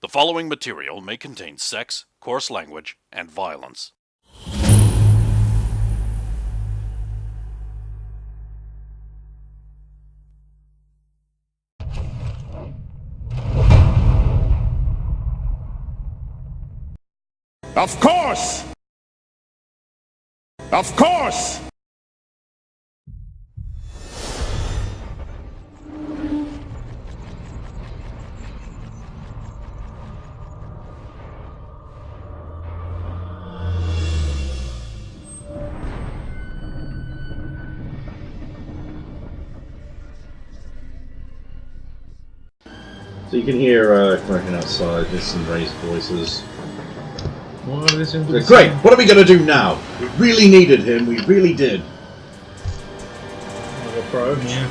The following material may contain sex, coarse language, and violence. Of course! Of course! So you can hear cracking outside, there's some raised voices. What are this into Great! What are we going to do now? We really needed him, we really did. Approach. Yeah.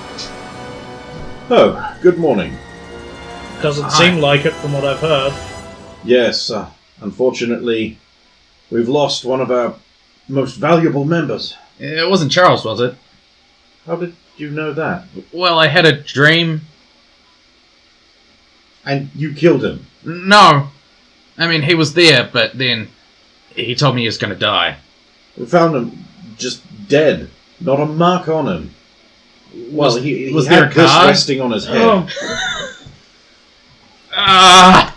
Oh, good morning. Doesn't seem like it from what I've heard. Yes, unfortunately, we've lost one of our most valuable members. It wasn't Charles, was it? How did you know that? Well, I had a dream. And you killed him? No. I mean, he was there, but then he told me he was going to die. We found him just dead. Not a mark on him. Well, he was there had a this card? resting on his head. Oh.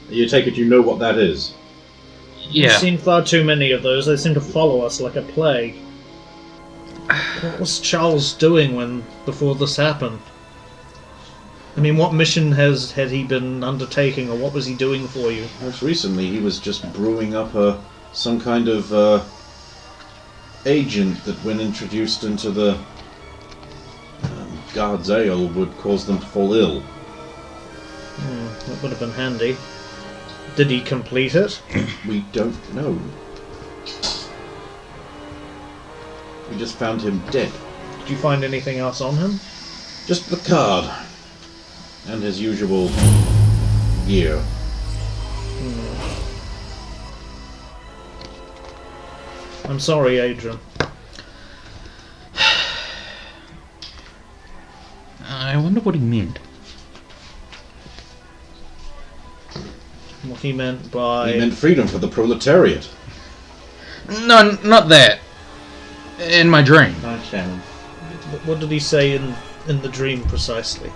You take it you know what that is? Yeah. I've seen far too many of those. They seem to follow us like a plague. What was Charles doing before this happened? I mean, what mission had he been undertaking, or what was he doing for you? Most recently, he was just brewing up some kind of agent that, when introduced into the guard's ale, would cause them to fall ill. That would have been handy. Did he complete it? We don't know. We just found him dead. Did you find anything else on him? Just the card. And his usual gear. I'm sorry, Adrian. I wonder what he meant. What he meant by... He meant freedom for the proletariat. No, not that. In my dream. What did he say in the dream precisely?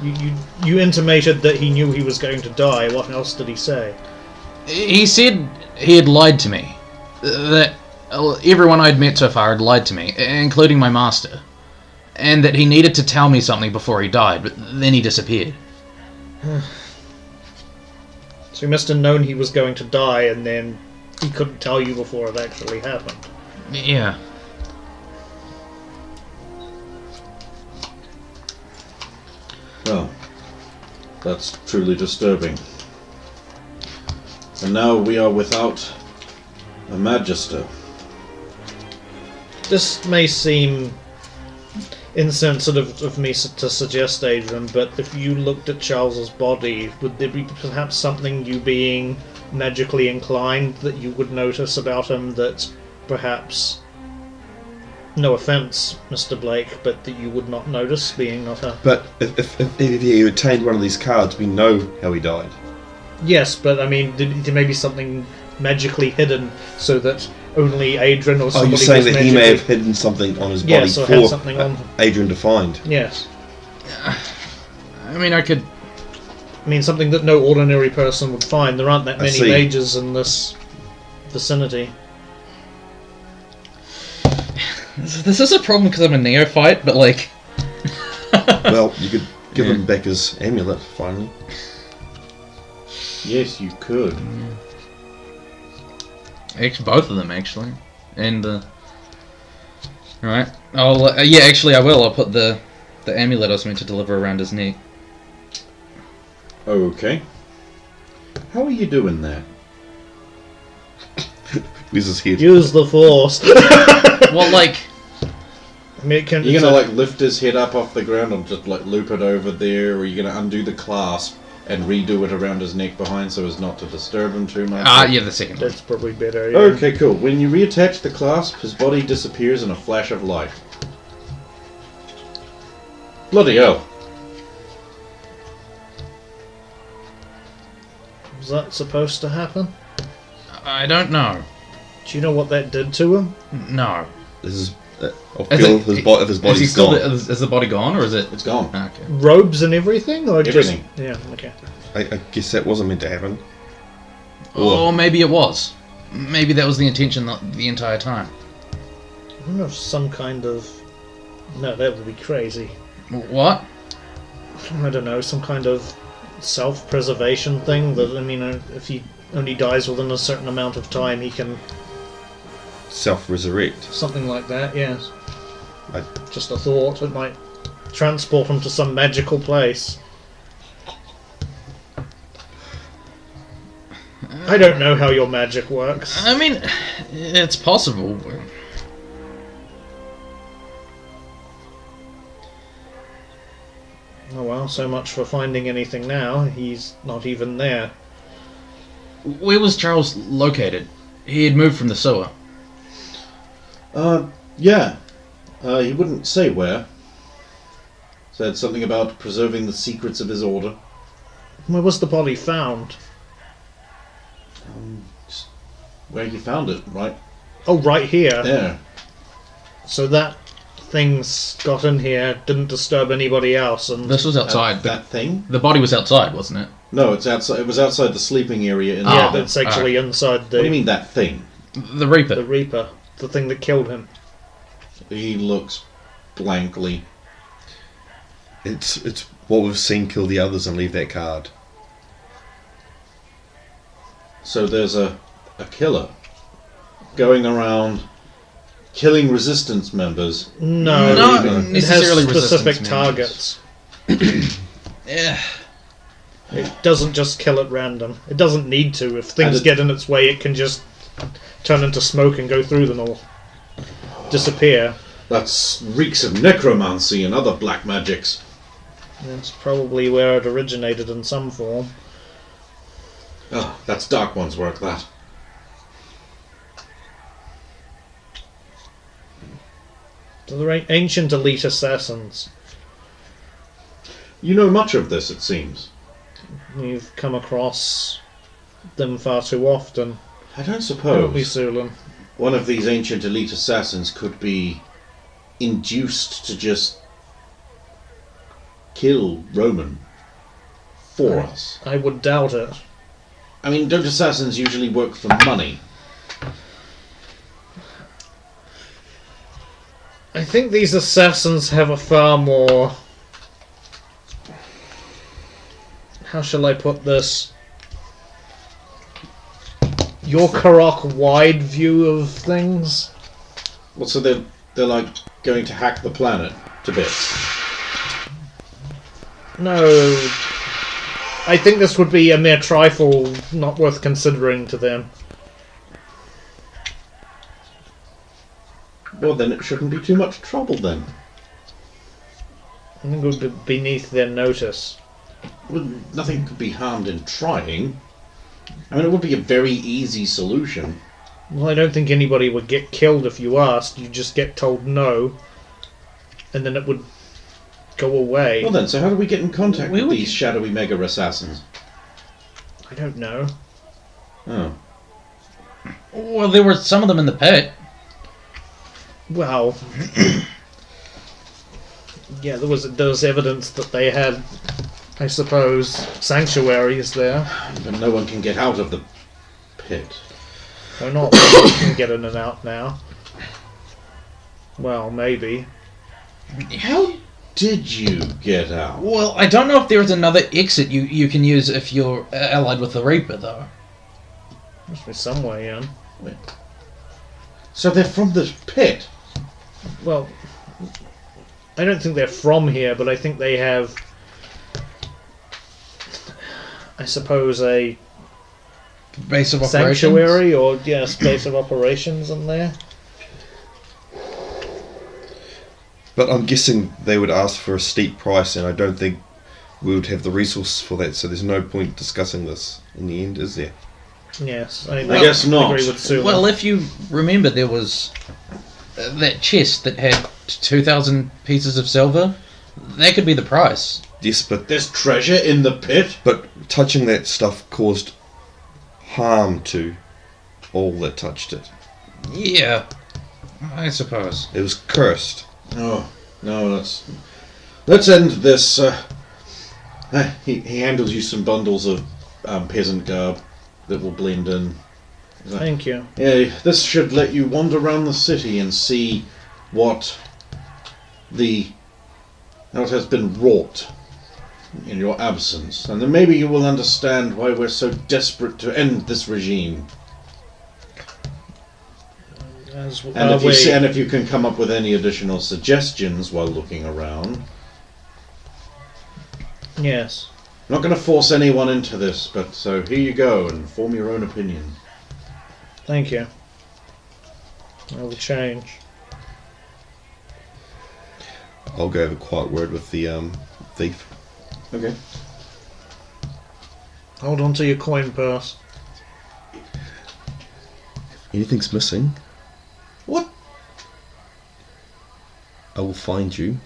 You intimated that he knew he was going to die. What else did he say? He said he had lied to me. That everyone I'd met so far had lied to me, including my master. And that he needed to tell me something before he died, but then he disappeared. So he must have known he was going to die, and then he couldn't tell you before it actually happened. Yeah. Well, that's truly disturbing. And now we are without a Magister. This may seem insensitive of me to suggest, Adrian, but if you looked at Charles's body, would there be perhaps something, you being magically inclined, that you would notice about him that perhaps, no offence, Mr. Blake, but that you would not notice, being not a... But if he obtained one of these cards, we know how he died. Yes, but I mean, there may be something magically hidden so that only Adrian or Oh, somebody you're saying was that he may have magically... hidden something on his body Yes, or had for something on him. Adrian to find. Yes. I mean, I could... I mean, something that no ordinary person would find. There aren't that I many see. mages in this vicinity. This is a problem because I'm a neophyte, but like... Well, you could give him back his amulet, finally. Yes, you could. Both of them, actually. And, Right. I'll, yeah, actually I will. I'll put the amulet I was meant to deliver around his neck. Okay. How are you doing there? Where's his head? Use the force. Well, like... I mean, it can, Are you gonna like lift his head up off the ground and just like loop it over there, or are you gonna undo the clasp and redo it around his neck behind so as not to disturb him too much? Yeah, the second one. That's probably better. Yeah. Okay, cool. When you reattach the clasp, his body disappears in a flash of light. Bloody hell. Was that supposed to happen? I don't know. Do you know what that did to him? No. This is. I'll Is feel it- his body. If his Is, he body's still, gone. is the body gone, or is it? It's gone. Okay. Robes and everything, or Everything. just yeah? Okay. I guess that wasn't meant to happen. Or maybe it was. Maybe that was the intention the entire time. I wonder if some kind of no, that would be crazy. What? I don't know, some kind of self-preservation thing. That I mean, if he only dies within a certain amount of time, he can Self-resurrect. something like that. Yes. I, Just a thought. It might transport him to some magical place. I don't know how your magic works. I mean, it's possible. Oh well, so much for finding anything now. He's not even there. Where was Charles located? He had moved from the sewer. Yeah. He wouldn't say where. Said something about preserving the secrets of his order. Where was the body found? Just where you found it, right Oh, right here. there. So that thing's got in here, didn't disturb anybody else, and This was outside. That thing? The body was outside, wasn't it? No, it's outside. It was outside the sleeping area. In yeah, Oh, that's actually inside What do you mean that thing? The Reaper. the Reaper, the thing that killed him. He looks blankly. it's what we've seen kill the others and leave that card. So there's a killer going around killing resistance members. No, Not it it necessarily has specific resistance targets. Yeah. It doesn't just kill at random. It doesn't need to. If things And it- get in its way, it can just turn into smoke and go through them or disappear. That reeks of necromancy and other black magics. That's probably where it originated in some form. Oh, that's Dark One's work, that. So the ancient elite assassins. You know much of this, it seems. You've come across them far too often. I don't Don't we, suppose Sulan? one of these ancient elite assassins could be induced to just kill Roman for us. I would doubt it. I mean, don't assassins usually work for money? I think these assassins have a far more... How shall I put this? Jor-Karroc wide view of things? Well, so they're like going to hack the planet to bits. No. I think this would be a mere trifle, not worth considering to them. Well, then it shouldn't be too much trouble then. I think it would be beneath their notice. Well, nothing could be harmed in trying. I mean, it would be a very easy solution. Well, I don't think anybody would get killed if you asked. You just get told no, and then it would go away. Well then, so how do we get in contact We with would- these shadowy mega assassins? I don't know. Oh. Well, there were some of them in the pit. Well, yeah, there was evidence that they had, I suppose, sanctuaries there. But no one can get out of the pit. Or not. You can get in and out now. Well, maybe. How did you get out? Well, I don't know if there is another exit you can use if you're allied with the Reaper, though. Must be some way in. So they're from the pit? Well, I don't think they're from here, but I think they have, I suppose, a Base of operations. sanctuary or space of operations in there. But I'm guessing they would ask for a steep price, and I don't think we would have the resource for that, so there's no point discussing this in the end, is there? Yes, I guess not. agree with Sue. Well, if you remember, there was that chest that had 2,000 pieces of silver. That could be the price. Yes, but There's treasure in the pit. touching that stuff caused harm to all that touched it. Yeah, I suppose. It was cursed. Oh no, let's end this. He handles you some bundles of peasant garb that will blend in. Thank you. Yeah, this should let you wander around the city and see what has been wrought in your absence, and then maybe you will understand why we're so desperate to end this regime. As And if you can come up with any additional suggestions while looking around. Yes. I'm not going to force anyone into this, but so here you go and form your own opinion. Thank you. I will change. I'll go have a quiet word with the thief. Okay. Hold on to your coin purse. Anything's missing, What? I will find you.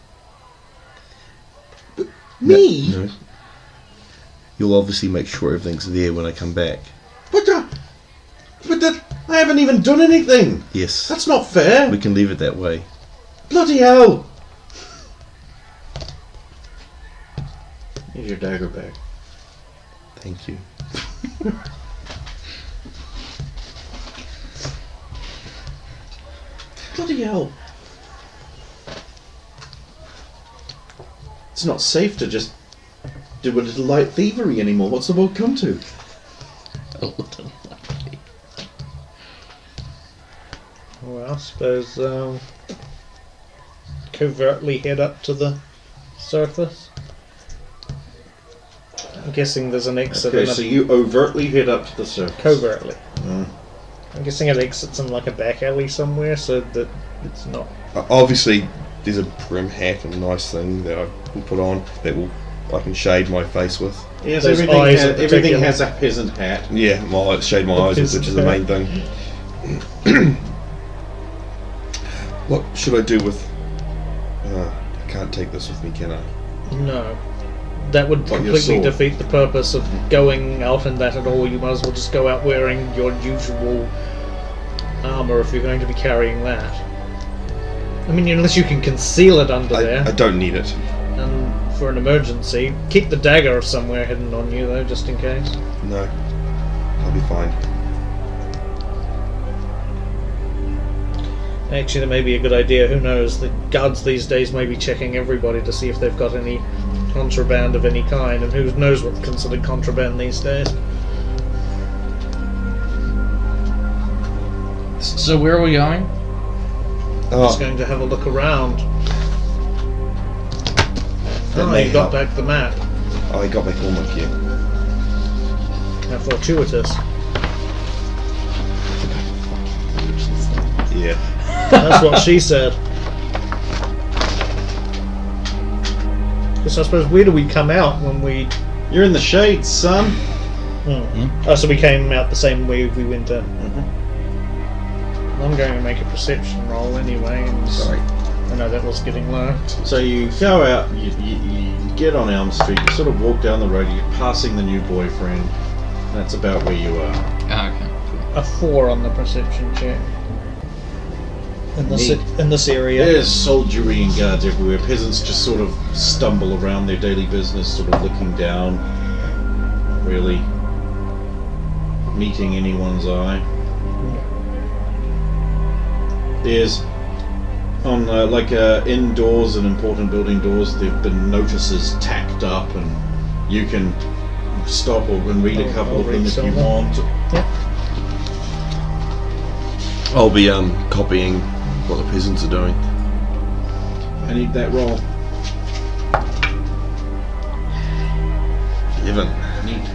Me? No. You'll obviously make sure everything's there when I come back. But I haven't even done anything. Yes. That's not fair. We can leave it that way. Bloody hell! Here's your dagger back. Thank you. Bloody hell! It's not safe to just do a little light thievery anymore. What's the world come to? A little lucky. Well, I suppose covertly head up to the surface. I'm guessing there's an exit. Okay, so you overtly head up to the surface. Covertly. Mm. I'm guessing it exits in like a back alley somewhere, so that it's not. Obviously, there's a brim hat and a nice thing that I can put on that I can shade my face with. Yes, Those everything, eyes has, in everything particular. has a peasant hat. Yeah, shade my eyes with, which is the main thing. What should I do with? I can't take this with me, can I? No. That would What, your completely sword? defeat the purpose of going out in that at all. You might as well just go out wearing your usual armour if you're going to be carrying that. I mean, unless you can conceal it under I there. don't need it. And for an emergency, keep the dagger somewhere hidden on you, though, just in case. No, I'll be fine. Actually, that may be a good idea. Who knows? The guards these days may be checking everybody to see if they've got any contraband of any kind, and who knows what's considered contraband these days. So where are we going? Just Oh, going to have a look around. That Oh, may you got help. back the map. I got back all my gear. How fortuitous. Yeah. That's what she said. Because I suppose, where do we come out when we... You're in the shades, son. Oh, so we came out the same way we went in. Mm-hmm. I'm going to make a perception roll anyway. And Sorry. I know that was getting low. So you go out, you get on Elm Street, you sort of walk down the road, you're passing the new boyfriend. That's about where you are. Ah, okay. A 4 on the perception check. In this, Neat. in this area. There's soldiery and guards everywhere. Peasants just sort of stumble around their daily business, sort of looking down, really meeting anyone's eye. There's on indoors and important building doors, there've been notices tacked up, and you can stop or read a couple of I'll them read if some you of them. want. Yep. I'll be copying what the peasants are doing. I need that roll. 11. Neat.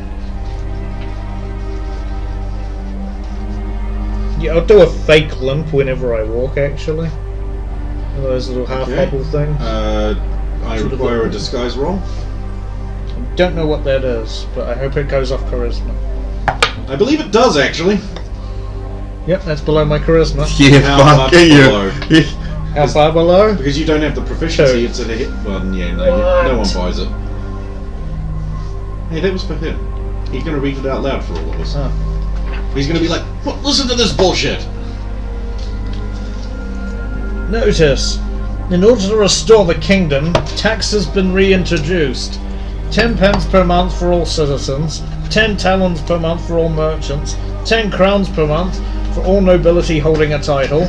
Yeah, I'll do a fake limp whenever I walk, actually. One of those little half Okay. hobble things. I Sort of require a the- disguise roll. Don't know what that is, but I hope it goes off charisma. I believe it does, actually. Yep, that's below my charisma. Yeah, How fuck much you. below? How far below? Because you don't have the proficiency, Two. it's at a hit. Well, yeah, no, What? no one buys it. Hey, that was for him. He's going to read it out loud for all of us. Oh. He's going to be like, "What? Listen to this bullshit." Notice, in order to restore the kingdom, tax has been reintroduced. 10 pence per month for all citizens, 10 talents per month for all merchants, 10 crowns per month for all nobility holding a title.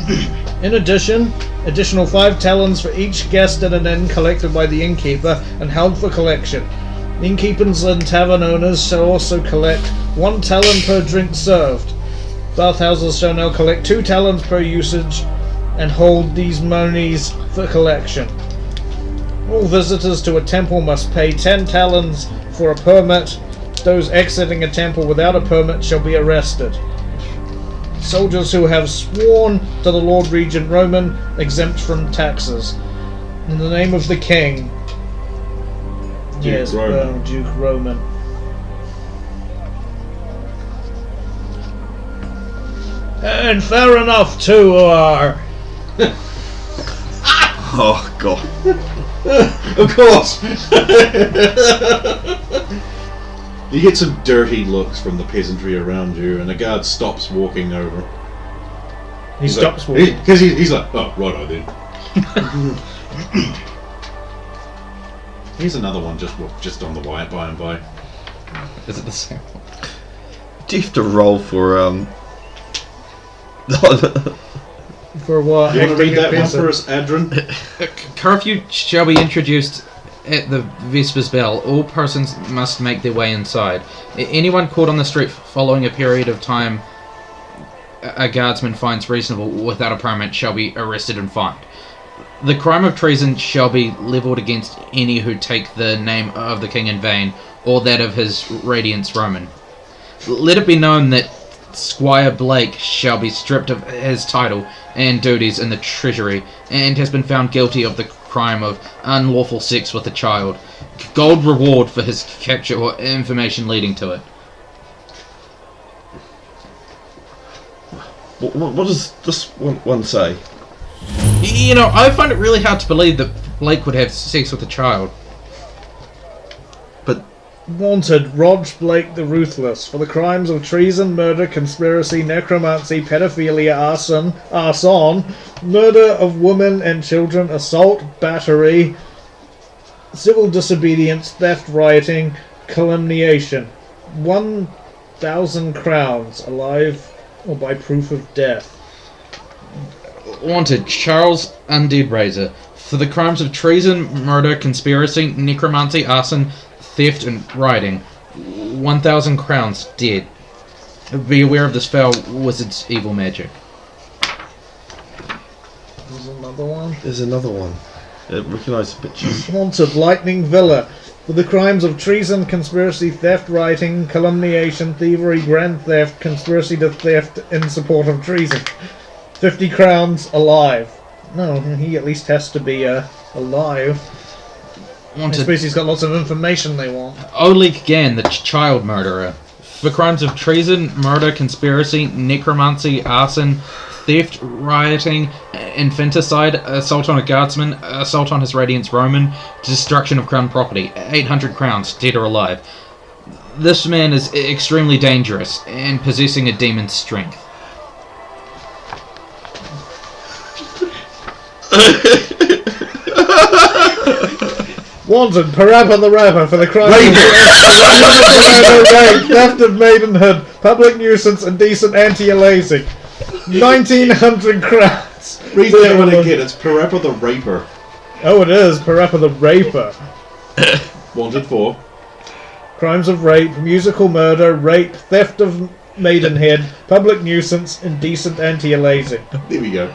In addition, additional 5 talents for each guest at an inn collected by the innkeeper and held for collection. Innkeepers and tavern owners shall also collect 1 talent per drink served. Bathhouses shall now collect 2 talents per usage and hold these monies for collection. All visitors to a temple must pay 10 talents for a permit. Those exiting a temple without a permit shall be arrested. Soldiers who have sworn to the Lord Regent Roman exempt from taxes. In the name of the King. Duke Roman. Duke Roman. And fair enough too, are. Oh, God. Of course! You get some dirty looks from the peasantry around you, and the guard stops walking over. He stops walking. Because he's like, "Oh, righto then." Here's another one just on the way, by and by. Is it the same one? Do you have to roll for, For what? Do you want to read that one Peasant? for us, Adrian? Curfew shall be introduced at the Vespers Bell. All persons must make their way inside. Anyone caught on the street following a period of time a guardsman finds reasonable without a permit shall be arrested and fined. The crime of treason shall be levelled against any who take the name of the king in vain, or that of his Radiance Roman. Let it be known that Squire Blake shall be stripped of his title and duties in the treasury, and has been found guilty of the crime of unlawful sex with a child. Gold reward for his capture or information leading to it. what does this one say? You know, I find it really hard to believe that Blake would have sex with a child. But Wanted, Rog Blake the Ruthless, for the crimes of treason, murder, conspiracy, necromancy, pedophilia, arson, murder of women and children, assault, battery, civil disobedience, theft, rioting, calumniation. 1,000 crowns, alive or by proof of death. Wanted, Charles Undead Razor, for the crimes of treason, murder, conspiracy, necromancy, arson, theft, and rioting. 1,000 crowns, dead. Be aware of this foul wizard's evil magic. There's another one. there's another one. Recognise the pictures. Wanted, Lightning Villa, for the crimes of treason, conspiracy, theft, rioting, calumniation, thievery, grand theft, conspiracy to theft in support of treason. 50 crowns, alive. No, he at least has to be alive. I Wanted, suppose he's got lots of information they want. Oleg Gann, the child murderer, for crimes of treason, murder, conspiracy, necromancy, arson, theft, rioting, infanticide, assault on a guardsman, assault on his Radiance Roman, destruction of crown property. 800 crowns, dead or alive. This man is extremely dangerous and possessing a demon's strength. Wanted, Parappa the Rapper, for the crimes of rape, theft of maidenhood, public nuisance, and decent anti-aliasing. 1,900 crowns. Read that one again. It's Parappa the Raper. Oh, it is Parappa the Raper. Wanted for. Crimes of rape, musical murder, rape, theft of maidenhead, public nuisance, indecent anti-aliasing. There we go.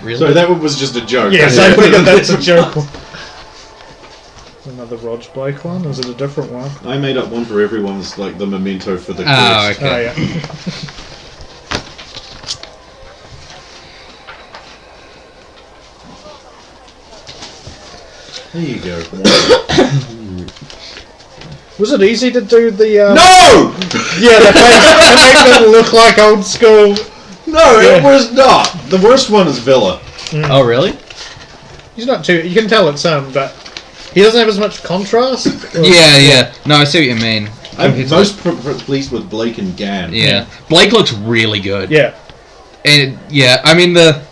Really? So that one was just a joke. Yes, I figured that's a joke. Another Rog Blake one? Is it a different one? I made up one for everyone's, like, the memento for the Oh, quest. okay. Oh, yeah. There you go. Was it easy to do the... No! Yeah, the face to make them look like old school. No, Yeah. it was not. The worst one is Villa. Oh, really? He's not too... You can tell it's but he doesn't have as much contrast. Yeah. No, I see what you mean. I'm It's most pleased with Blake and Gan. Yeah. Blake looks really good. Yeah. And, yeah, I mean, the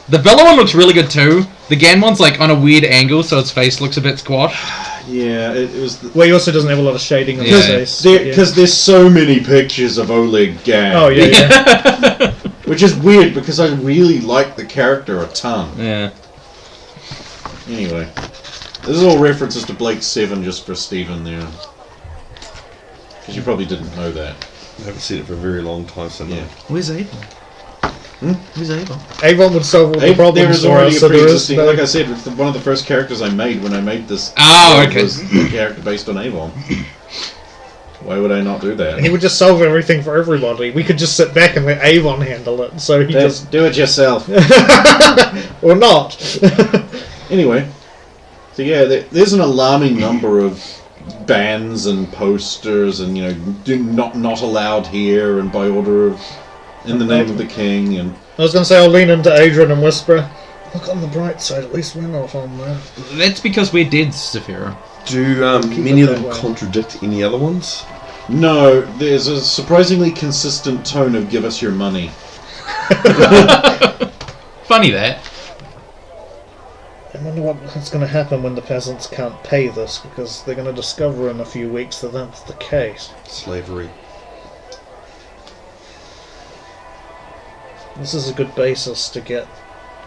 Vela one looks really good, too. The Gan one's, like, on a weird angle, so its face looks a bit squashed. Yeah, it was... Well, he also doesn't have a lot of shading on Yeah. his face. Because there's so many pictures of Oleg Gan. Oh, yeah. Which is weird, because I really like the character a ton. Yeah. Anyway. This is all references to Blake 7 just for Stephen there. Because you probably didn't know that. I haven't seen it for a very long time, so no. Yeah. Where's Avon? Where's Avon? Avon would solve all the There problems is for already us. a So there is pre-existing... no... Like I said, it's one of the first characters I made when I made this. Oh, okay. Was the character based on Avon. Why would I not do that? He would just solve everything for everybody. We could just sit back and let Avon handle it. So he just... Do it yourself. or not. Anyway. So yeah, there's an alarming number of bans and posters and, you know, not allowed here and by order of... In the name of the king and... I was going to say I'll lean into Adrian and whisper, look on the bright side, at least we're not on there. That's because we're dead, Saphira. Do many of them contradict any other ones? No, there's a surprisingly consistent tone of give us your money. Funny that. I wonder what's going to happen when the peasants can't pay this, because they're going to discover in a few weeks that that's the case. Slavery. This is a good basis to get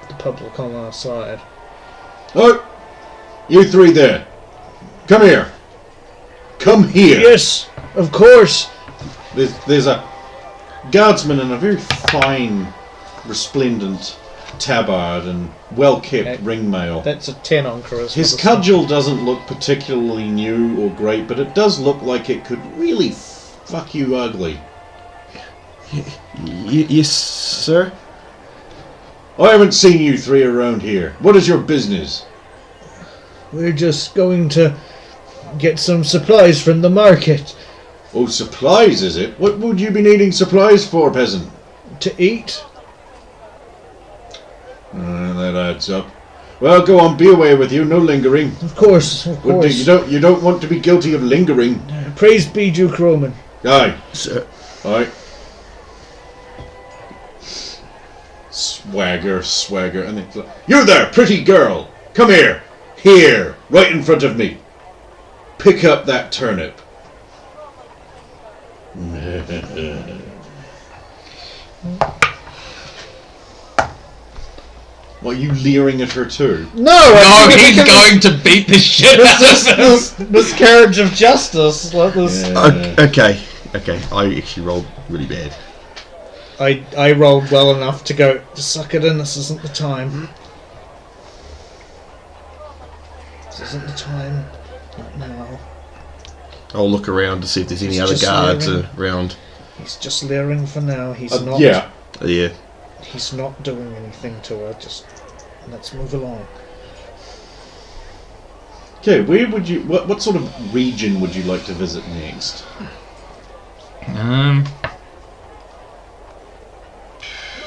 the public on our side. Oh! You three there! Come here! Come here! Yes, of course. There's a guardsman in a very fine, resplendent tabard and well-kept ring mail. That's a 10 on charisma. His cudgel doesn't look particularly new or great, but it does look like it could really fuck you ugly. Yes, sir? I haven't seen you three around here. What is your business? We're just going to get some supplies from the market. Oh, supplies, is it? What would you be needing supplies for, peasant? To eat? That adds up. Well, go on, be away with you. No lingering. Of course, of Well, course. you don't want to be guilty of lingering. Praise be Duke Roman. Aye. Sir. Aye. Swagger, and it's like, you there, pretty girl! Come here! Here! Right in front of me! Pick up that turnip. What, are you leering at her too? No, No, he's going to beat the shit out of this miscarriage of justice. Like this. Yeah. Okay. I actually rolled really bad. I rolled well enough to go, just suck it in, this isn't the time. This isn't the time. Not now. I'll look around to see if there's any He's other just guards leering. around. He's just leering for now. He's not. Yeah. Yeah. He's not doing anything to her. Just let's move along. Okay, where would you... What sort of region would you like to visit next?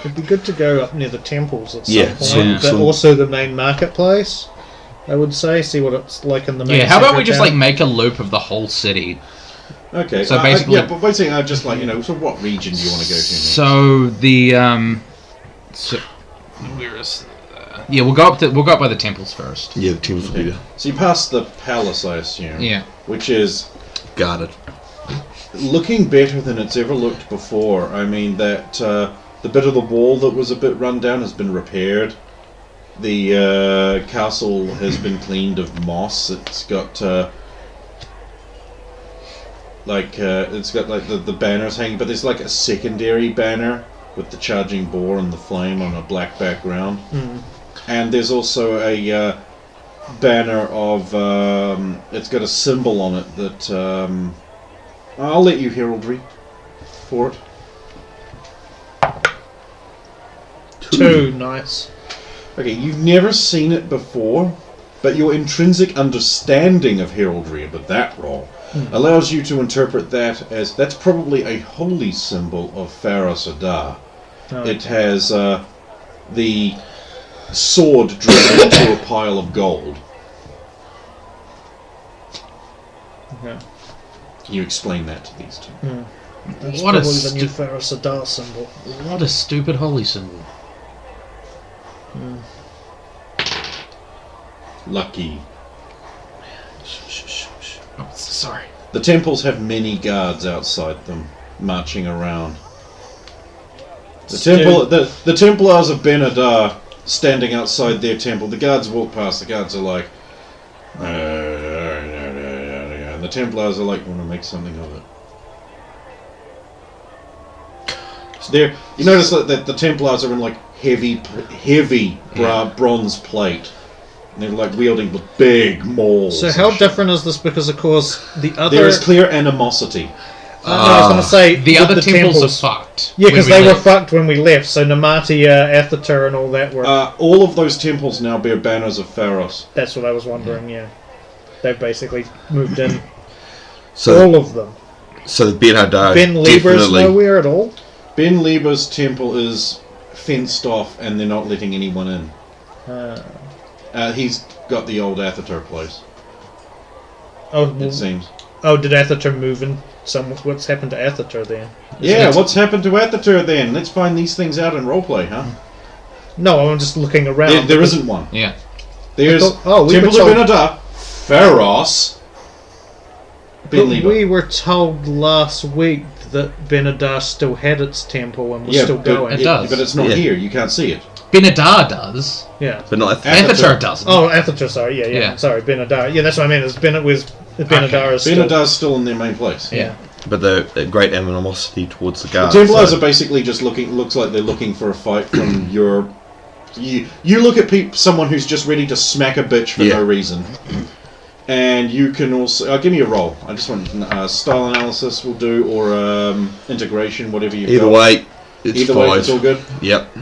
It'd be good to go up near the temples at some Yeah, point, but also the main marketplace. I would say, see what it's like in the main. Yeah, how about centre we just town. like make a loop of the whole city? Okay, So basically- yeah, but basically, just like, you know, so what region do you want to go to next? So the so where is? Yeah, we'll go up by the temples first. Yeah, the teams will be there. So you pass the palace, I assume. Yeah. Which is Guarded. looking better than it's ever looked before. I mean, that the bit of the wall that was a bit run down has been repaired. The castle has been cleaned of moss. It's got the banners hanging, but there's like a secondary banner with the charging boar and the flame on a black background. And there's also a banner of it's got a symbol on it that I'll let you heraldry for it. 2, nice. Okay, you've never seen it before, but your intrinsic understanding of heraldry, but that wrong. allows you to interpret that as that's probably a holy symbol of Pharos Adar. It has the sword driven into a pile of gold. Okay. Can you explain that to these two? That's What a probably the new Pharos Adar symbol. What a stupid holy symbol. Lucky. Oh, sorry. The temples have many guards outside them, marching around. The Templars of Ben Adar standing outside their temple. The guards walk past. The guards are like, and the Templars are like, want to make something of it. So you notice that the Templars are in like heavy bronze plate. And they're like wielding the big mauls. So how different is this? Because of course the other There is clear animosity. I was going to say The other temples are fucked. Yeah, because when we they were left. fucked when we left. So Namatia, Aether, and all that were. All of those temples now bear banners of Pharos. That's what I was wondering. Yeah, they've basically moved in. So, All of them. so the Ben Hadar Ben Lieber's definitely. nowhere at all. Ben Lieber's temple is fenced off and they're not letting anyone in. He's got the old Aether place, Oh, it seems. did Aether move in? What's happened to Aether then? Yeah, what's happened to Aether then? Let's find these things out in roleplay, huh? No, I'm just looking around. There isn't one. Yeah. There's we were Temples of told- Benadar, Pharos, Ben But Lieber. we were told last week that Benadar still had its temple and was still going. It does. But it's not Yeah. here. You can't see it. Benadar does. Yeah. But not Aether doesn't. Oh, Aether, sorry. Yeah. Yeah. Sorry, Benadar. Yeah, that's what I meant. Benadar is still. Benadar's still in their main place. Yeah. But the great animosity towards the The guards. Templars so- are basically just looks like they're looking for a fight from your... You look at someone who's just ready to smack a bitch for no reason. And you can also... give me a roll. I just want style analysis will do, or integration, whatever you've Either got. way, it's Either fine. way, it's all good. Yep.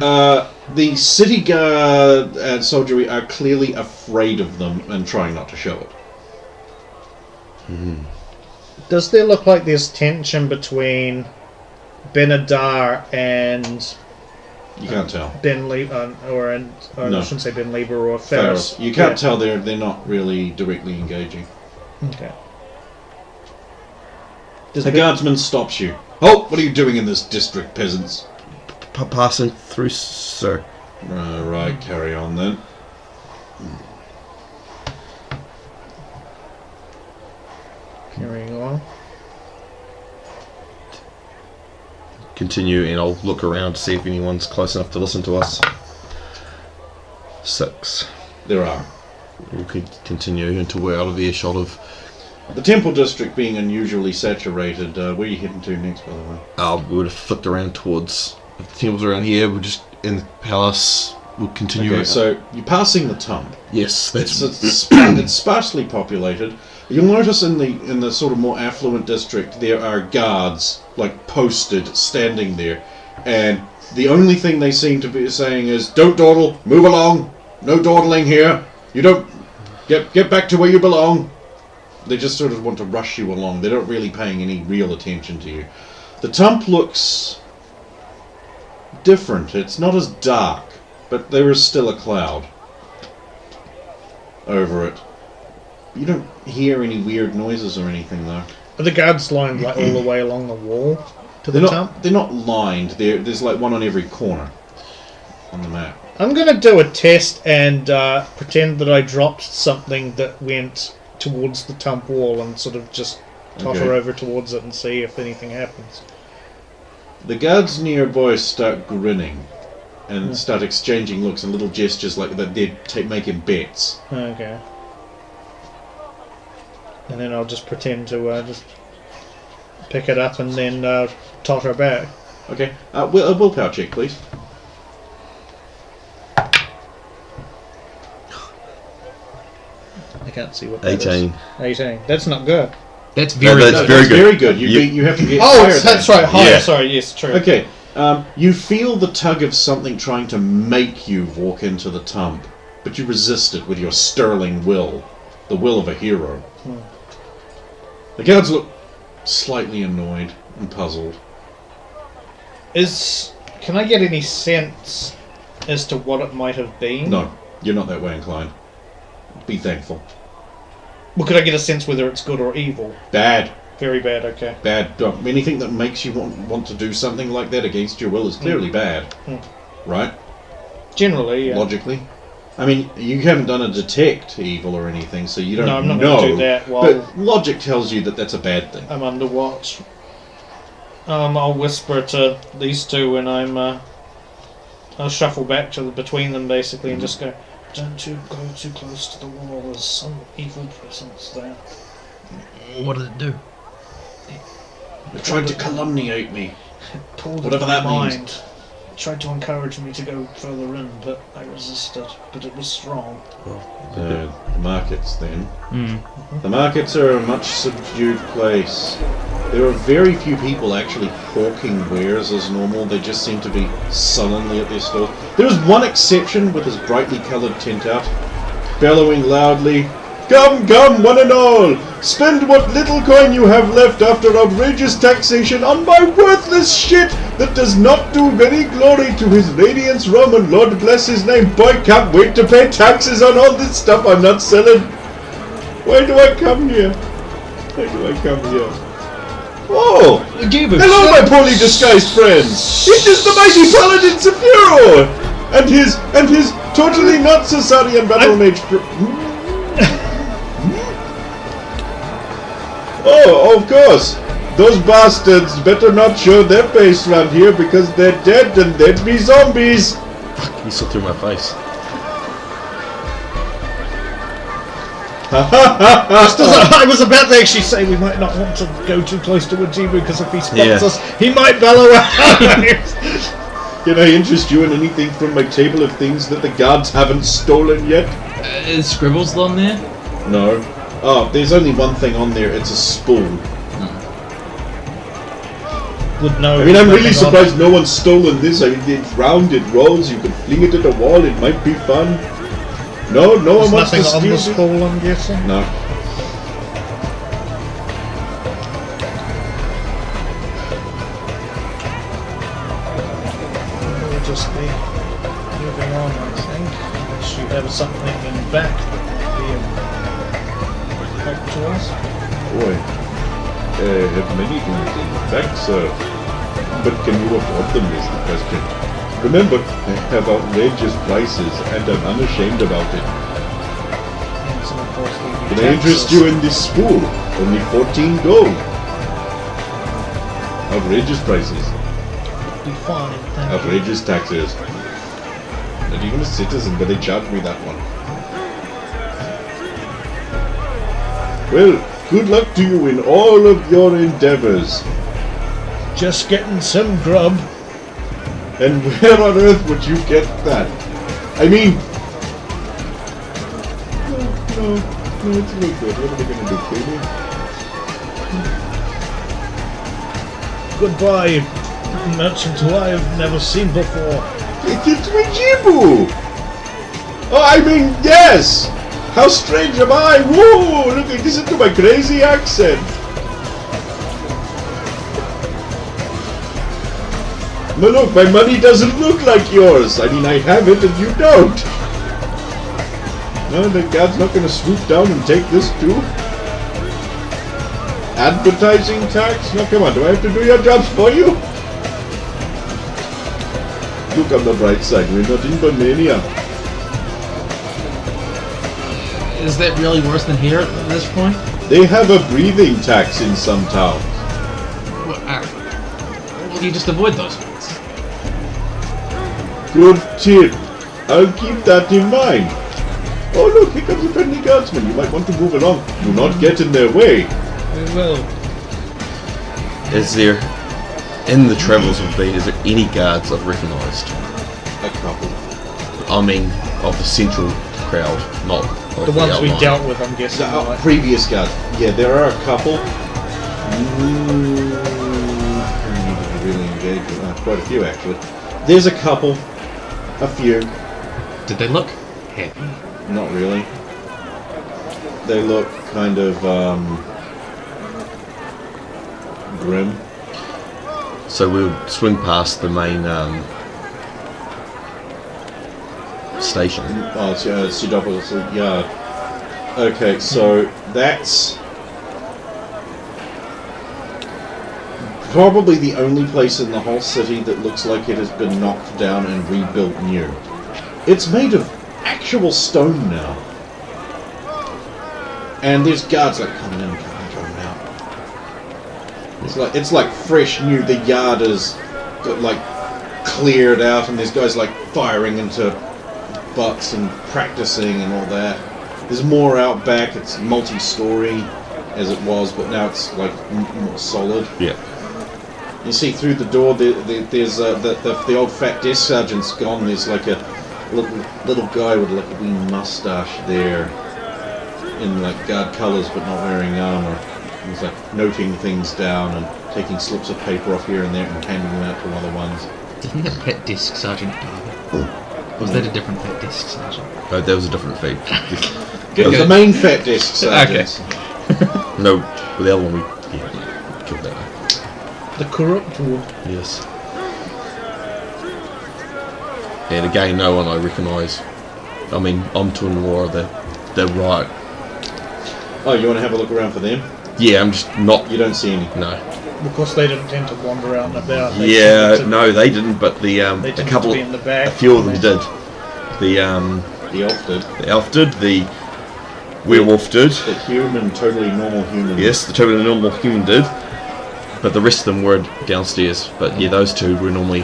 The city guard and soldiery are clearly afraid of them and trying not to show it. Does there look like there's tension between Benadar and You can't tell. Ben Lieber, or No. I shouldn't say Ben Lieber or Pharos. Pharos? You can't tell they're not really directly engaging. Okay. The guardsman stops you. Oh, what are you doing in this district, peasants? Passing through, sir. Right, carry on then. Carrying on. Continue, and I'll look around to see if anyone's close enough to listen to us. 6. There are. We could continue until we're out of earshot of. The temple district being unusually saturated, where are you heading to next, by the way? We would have flicked around towards the temples around here. We're just in the palace. We'll continue. Okay, so you're passing the Tump. yes, that's It's sparsely populated. You'll notice in the sort of more affluent district there are guards like posted standing there, and the only thing they seem to be saying is, "Don't dawdle, move along, no dawdling here. You don't get back to where you belong." They just sort of want to rush you along. They're not really paying any real attention to you. The Tump looks different. It's not as dark, but there is still a cloud over it. You don't hear any weird noises or anything, though. Are the guards lined like all the way along the wall to the top? They're not lined. There's like one on every corner on the map. I'm going to do a test and pretend that I dropped something that went towards the Tump wall and sort of just totter Okay. over towards it and see if anything happens. The guards nearby start grinning and start exchanging looks and little gestures like that. They're making bets. Okay. And then I'll just pretend to just pick it up and then totter back. Okay, a willpower check, please. I can't see what that is. 18. 18. That's not good. That's very that's good. very That's good. very good. You have to get higher than that. Higher, Yeah. sorry, yes, true. Okay, you feel the tug of something trying to make you walk into the Tump, but you resist it with your sterling will, the will of a hero. The guards look slightly annoyed and puzzled. Can I get any sense as to what it might have been? No, you're not that way inclined. Be thankful. Well, could I get a sense whether it's good or evil? Bad. Very bad, okay. Bad. Anything that makes you want to do something like that against your will is clearly bad. Right? Generally, yeah. Logically. I mean, you haven't done a detect evil or anything, so you don't know. No, I'm not going to do that while but logic tells you that that's a bad thing. I'm under watch. I'll whisper to these two and I'll shuffle back to between them basically and just go, don't you go too close to the wall, there's some evil presence there. What did it do? They're trying to calumniate me. Pulled Whatever my that means. mind. Tried to encourage me to go further in, but I resisted. But it was strong. The markets, then. The markets are a much subdued place. There are very few people actually hawking wares as normal. They just seem to be sullenly at their stores. There is one exception with his brightly coloured tent out, bellowing loudly, "Come, come, one and all! Spend what little coin you have left after outrageous taxation on my worthless shit that does not do any glory to his radiance rum, and Lord bless his name. Boy, can't wait to pay taxes on all this stuff I'm not selling. Why do I come here? Why do I come here? Oh! Hello, my poorly disguised friends! It is the mighty paladin Zephyro! And his totally not Caesarian battle mage. Oh, of course! Those bastards better not show their face around here because they're dead and they'd be zombies! You saw through my face. I was about to actually say we might not want to go too close to Wajibu because if he spots us, he might bellow out. Can I interest you in anything from my table of things that the guards haven't stolen yet? Is Scribbles on there? No. Oh, there's only one thing on there. It's a spoon. Would know. I mean, I'm really surprised no one's stolen this. I mean, it's round, it rolls, you can fling it at a wall, it might be fun. No one wants to nothing on steal the it. spool, I'm guessing. No. We'll just be moving on, I think. Unless you have something in back that might be of help to us. Boy, I have many things in fact, sir. But can you afford them is the question. Remember, I have outrageous prices and I'm unashamed about it. And so, of course, Can I interest you in this spool? Only 14 gold. Outrageous prices. Be fine, thank you. Outrageous taxes. Not even a citizen, but they charge me that one. Well, good luck to you in all of your endeavors. Just getting some grub. And where on earth would you get that? I mean... No, it's no good. What are they going to do, kill me? Goodbye, merchant who I have never seen before. It's Wajibu! Oh, I mean, yes! How strange am I? Whoa! Look, listen to my crazy accent! No, look, my money doesn't look like yours. I mean, I have it and you don't. No, the guard's not going to swoop down and take this too. Advertising tax? No, come on, do I have to do your jobs for you? Look on the bright side, we're not in Bonania. Is that really worse than here at this point? They have a breathing tax in some towns. Well, you just avoid those ones. Good tip. I'll keep that in mind. Oh look, here comes a friendly guardsman. You might want to move along. Do not get in their way. We will. Is there, in the travels we've been, is there any guards I've recognised? A couple. I mean, of the central crowd, not of The ones we outlying. dealt with, I'm guessing. right? Previous guards. Yeah, there are a couple. Really engaged with quite a few actually. There's a couple. A few. Did they look happy? Not really. They look kind of grim. So we'll swing past the main station. Oh, it's Sidopolis Yard. Okay, so that's probably the only place in the whole city that looks like it has been knocked down and rebuilt new. It's made of actual stone now. And there's guards like coming in and coming out. It's like fresh new. The yard is like cleared out, and there's guys like firing into butts and practicing and all that. There's more out back. It's multi-story as it was, but now it's like more solid. Yeah. You see through the door, there's the old fat desk sergeant's gone. There's like a little guy with like a wee mustache there, in like guard colours, but not wearing armour. He's like noting things down and taking slips of paper off here and there and handing them out to other ones. Didn't the pet disc sergeant die? Was that a different pet disc sergeant? There was a different feed. The main fat desk sergeant. No, the other one we killed that one. The corrupt one. Yes. And again, no one I recognise. I mean, I'm to Laura, they're right. Oh, you want to have a look around for them? Yeah, I'm just not. You don't see any. No. Of course, they didn't tend to wander out and about. They Yeah, tended to- no, they didn't. But They a tended couple, to be in the back. a few of them did. The The elf did. elf did. The werewolf did. The human, totally normal human. Yes, the totally normal human did. But the rest of them were downstairs. But yeah, those two were normally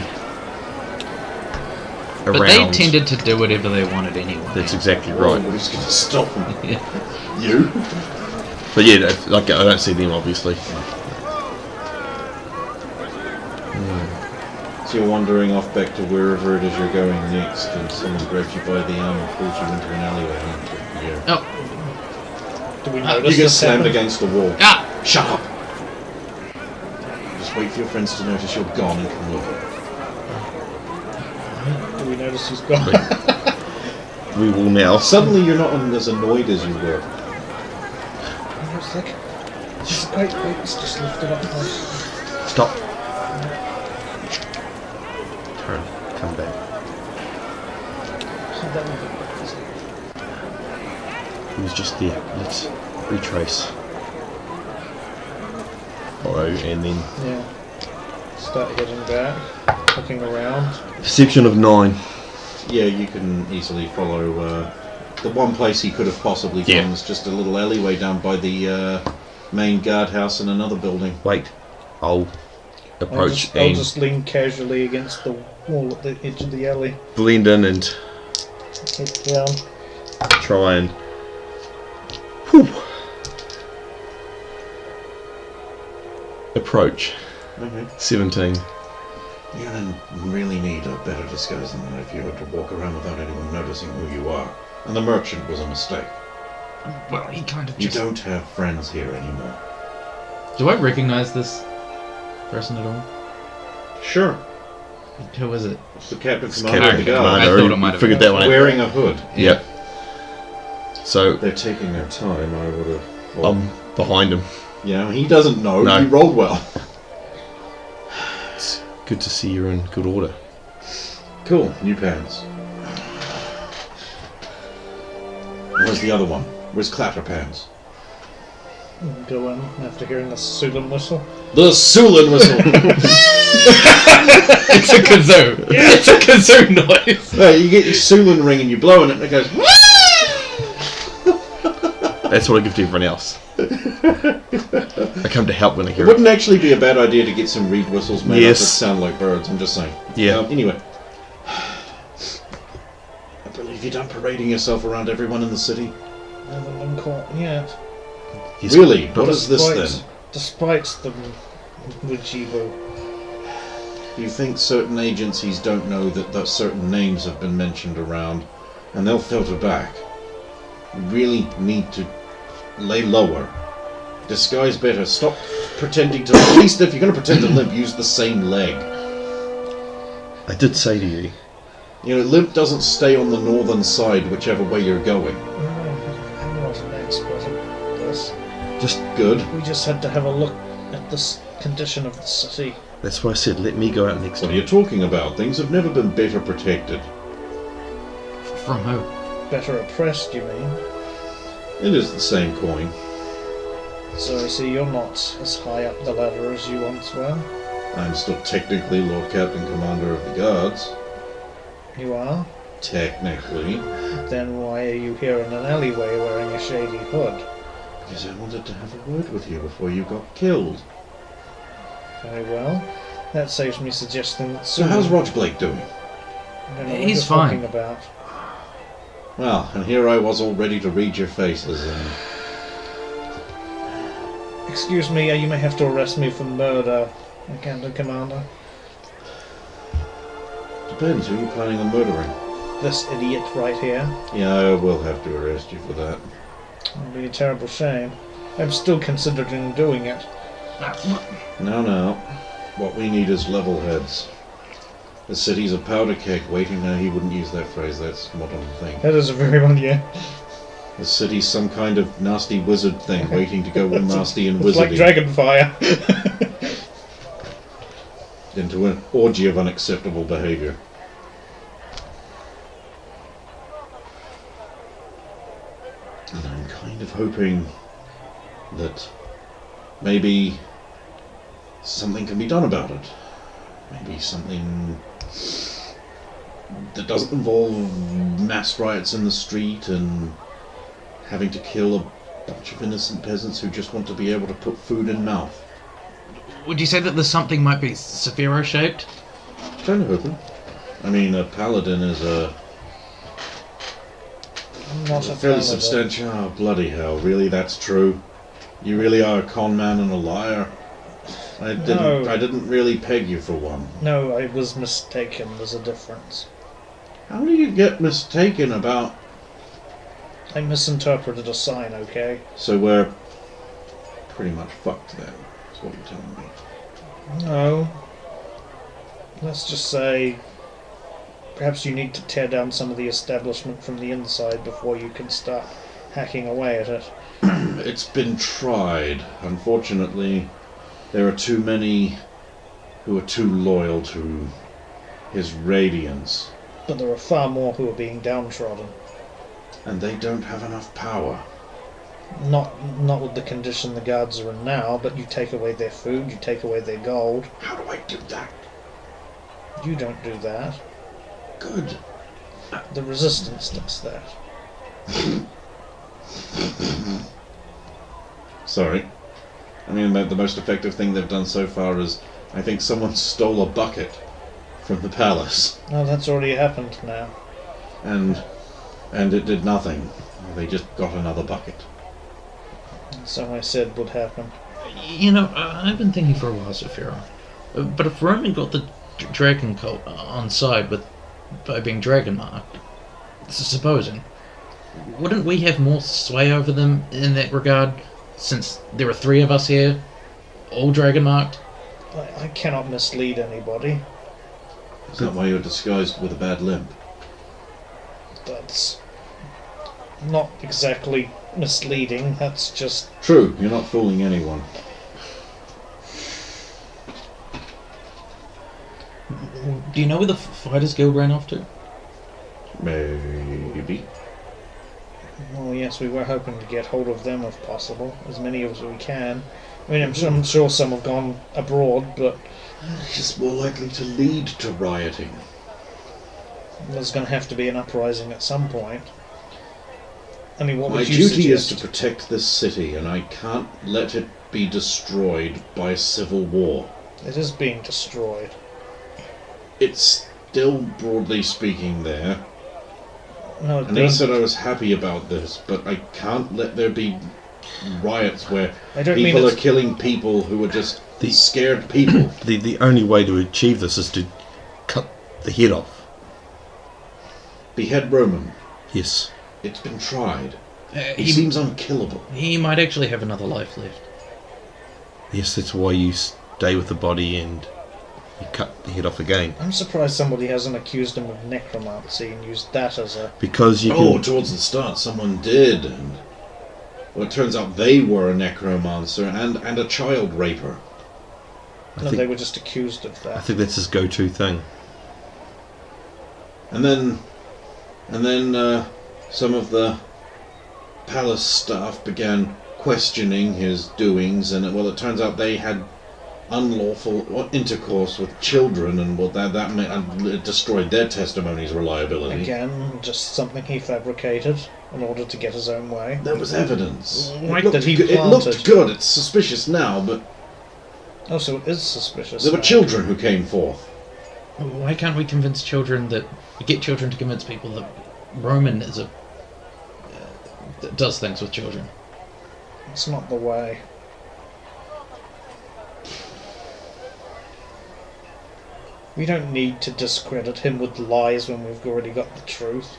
around. But they tended to do whatever they wanted anyway. That's exactly Right. right. Who's going to stop them? Yeah. You? But yeah, like I don't see them obviously. So you're wandering off back to wherever it is you're going next, and someone grabs you by the arm and pulls you into an alleyway. Yeah. Oh. Do we You notice get this slammed happen? against the wall. Ah! Shut up! Just wait for your friends to notice you're gone and come over. Do we notice he's gone? We will now. Suddenly you're not as annoyed as you were. I was like, just wait, it's just lifted up. Stop. Turn. Come back. He was just there. Let's retrace. Follow and then Yeah. Start heading back, looking around. perception of 9. Yeah, you can easily follow. The one place he could have possibly gone Yeah. was just a little alleyway down by the main guardhouse in another building. Wait. I'll approach I'll and just lean casually against the wall at the edge of the alley. blend in and Head down. try and. Whew. Approach. Okay. 17. You're gonna really need a better disguise than that if you were to walk around without anyone noticing who you are. And the merchant was a mistake. Well, he kind of You just... don't have friends here anymore. Do I recognize this person at all? Sure. Who is it? It's the captain It's commander of Captain the guard. I Commander. thought it might have Figured been. that one out. Wearing a hood. Yep. So They're taking their time, I would have. I'm behind him. Yeah, he doesn't know. No. You rolled well. It's good to see you're in good order. Cool. New pants. Where's the other one? Where's Clatterpants? Go in after hearing the Sulan whistle. The Sulin whistle! It's a kazoo! It's a kazoo noise! Hey, you get your Sulin ring and you blow in it and it goes... That's what I give to everyone else. I come to help when I It hear it. wouldn't actually be a bad idea to get some reed whistles made Yes. up that sound like birds, I'm just saying. Yeah. Anyway. I believe you're done parading yourself around everyone in the city. I haven't been caught yet. Yes, Really? but What is this then? Despite the Wajibo. You think certain agencies don't know that certain names have been mentioned around, and they'll filter back. You really need to lay lower. Disguise better. Stop pretending to... At least if you're going to pretend to limp, use the same leg. I did say to you. You know, limp doesn't stay on the northern side, whichever way you're going. I wasn't expert at this. Just Good. We just had to have a look at the condition of the city. That's why I said let me go out next What are time. you talking about? Things have never been better protected. From who? Better oppressed, you mean? It is the same coin. So I see you're not as high up the ladder as you once were. I'm still technically Lord Captain Commander of the Guards. You are? Technically. Then why are you here in an alleyway wearing a shady hood? Because I wanted to have a word with you before you got killed. Very well. That saves me suggesting that So soon... how's Roger Blake doing? I don't know what He's you're fine. talking about. Well, and here I was all ready to read your faces and... Excuse me, you may have to arrest me for murder, Captain Commander. Depends, who are you planning on murdering? This idiot right here. Yeah, I will have to arrest you for that. It'll be a terrible shame. I'm still considering doing it. No. What we need is level heads. The city's a powder keg waiting. No, he wouldn't use that phrase. That's a modern thing. That is a very one, yeah. The city's some kind of nasty wizard thing waiting to go nasty and It's like wizardy Dragonfire. into an orgy of unacceptable behaviour. And I'm kind of hoping that maybe something can be done about it. Maybe something that doesn't involve mass riots in the street and having to kill a bunch of innocent peasants who just want to be able to put food in mouth. Would you say that the something might be Saphiro-shaped? Kind of hoping. I mean, a paladin is a Not a fairly paladin. substantial... Oh, bloody hell. Really, that's true? You really are a con man and a liar? I didn't really peg you for one. No, I was mistaken. There's a difference. How do you get mistaken about... I misinterpreted a sign, okay? So we're pretty much fucked then, is what you're telling me. No. Let's just say perhaps you need to tear down some of the establishment from the inside before you can start hacking away at it. It's been tried. Unfortunately, there are too many who are too loyal to his radiance, But there are far more who are being downtrodden. and they don't have enough power. Not with the condition the guards are in now, but you take away their food, you take away their gold. How do I do that? You don't do that. Good. The resistance does that. Sorry. I mean, the most effective thing they've done so far is, I think someone stole a bucket from the palace, Oh, that's already happened now. and it did nothing. They just got another bucket. So I said would happen. You know, I've been thinking for a while, Saphiro. But if Roman got the dragon cult on side by being dragon marked, supposing, wouldn't we have more sway over them in that regard, since there are three of us here, all dragon marked? I cannot mislead anybody. Is that why you're disguised with a bad limp? That's not exactly misleading, that's just... True, you're not fooling anyone. Do you know where the Fighters Guild ran off to? Maybe. Well, yes, we were hoping to get hold of them if possible, as many as we can. I mean, I'm sure some have gone abroad, but It's more likely to lead to rioting. there's going to have to be an uprising at some point. I mean, what My would you duty is suggest? to protect this city, and I can't let it be destroyed by civil war. It is being destroyed. It's still, broadly speaking, there. No, it's And I being... said I was happy about this, but I can't let there be riots where I don't mean people are it's... killing people who are just The- scared people. The only way to achieve this is to cut the head off. Behead Roman. Yes. It's been tried. He He seems unkillable. might actually have another life left. Yes, that's why you stay with the body and you cut the head off again. I'm surprised somebody hasn't accused him of necromancy and used that as a... Because you Oh, can... towards the start, someone did, and well, it turns out they were a necromancer and a child raper. No, they were just accused of that. I think that's his go-to thing. And then some of the palace staff began questioning his doings, and it turns out they had unlawful intercourse with children, and it destroyed their testimony's reliability. Again, just something he fabricated in order to get his own way. There was evidence. Right, It that he looked good. It looked planted. good. It's suspicious now, but Oh, so it is suspicious. there were now. children who came forth. Why can't we convince children get children to convince people that Roman is that does things with children? It's not the way. We don't need to discredit him with lies when we've already got the truth.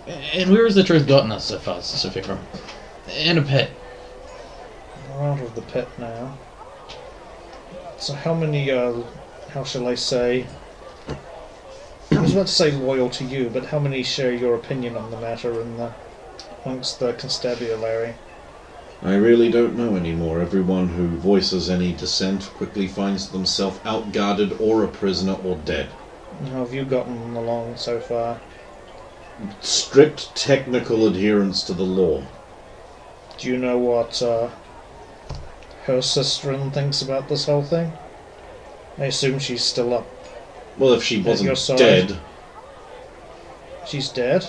And where has the truth gotten us so far, Sophia? In a pit. We're out of the pit now. So how many, how shall I say... I was about to say loyal to you, but how many share your opinion on the matter amongst the constabulary? I really don't know anymore. Everyone who voices any dissent quickly finds themselves outguarded or a prisoner or dead. How have you gotten along so far? Strict technical adherence to the law. Do you know what her sister thinks about this whole thing? I assume she's still up. Well, if she At your wasn't side. dead, She's dead?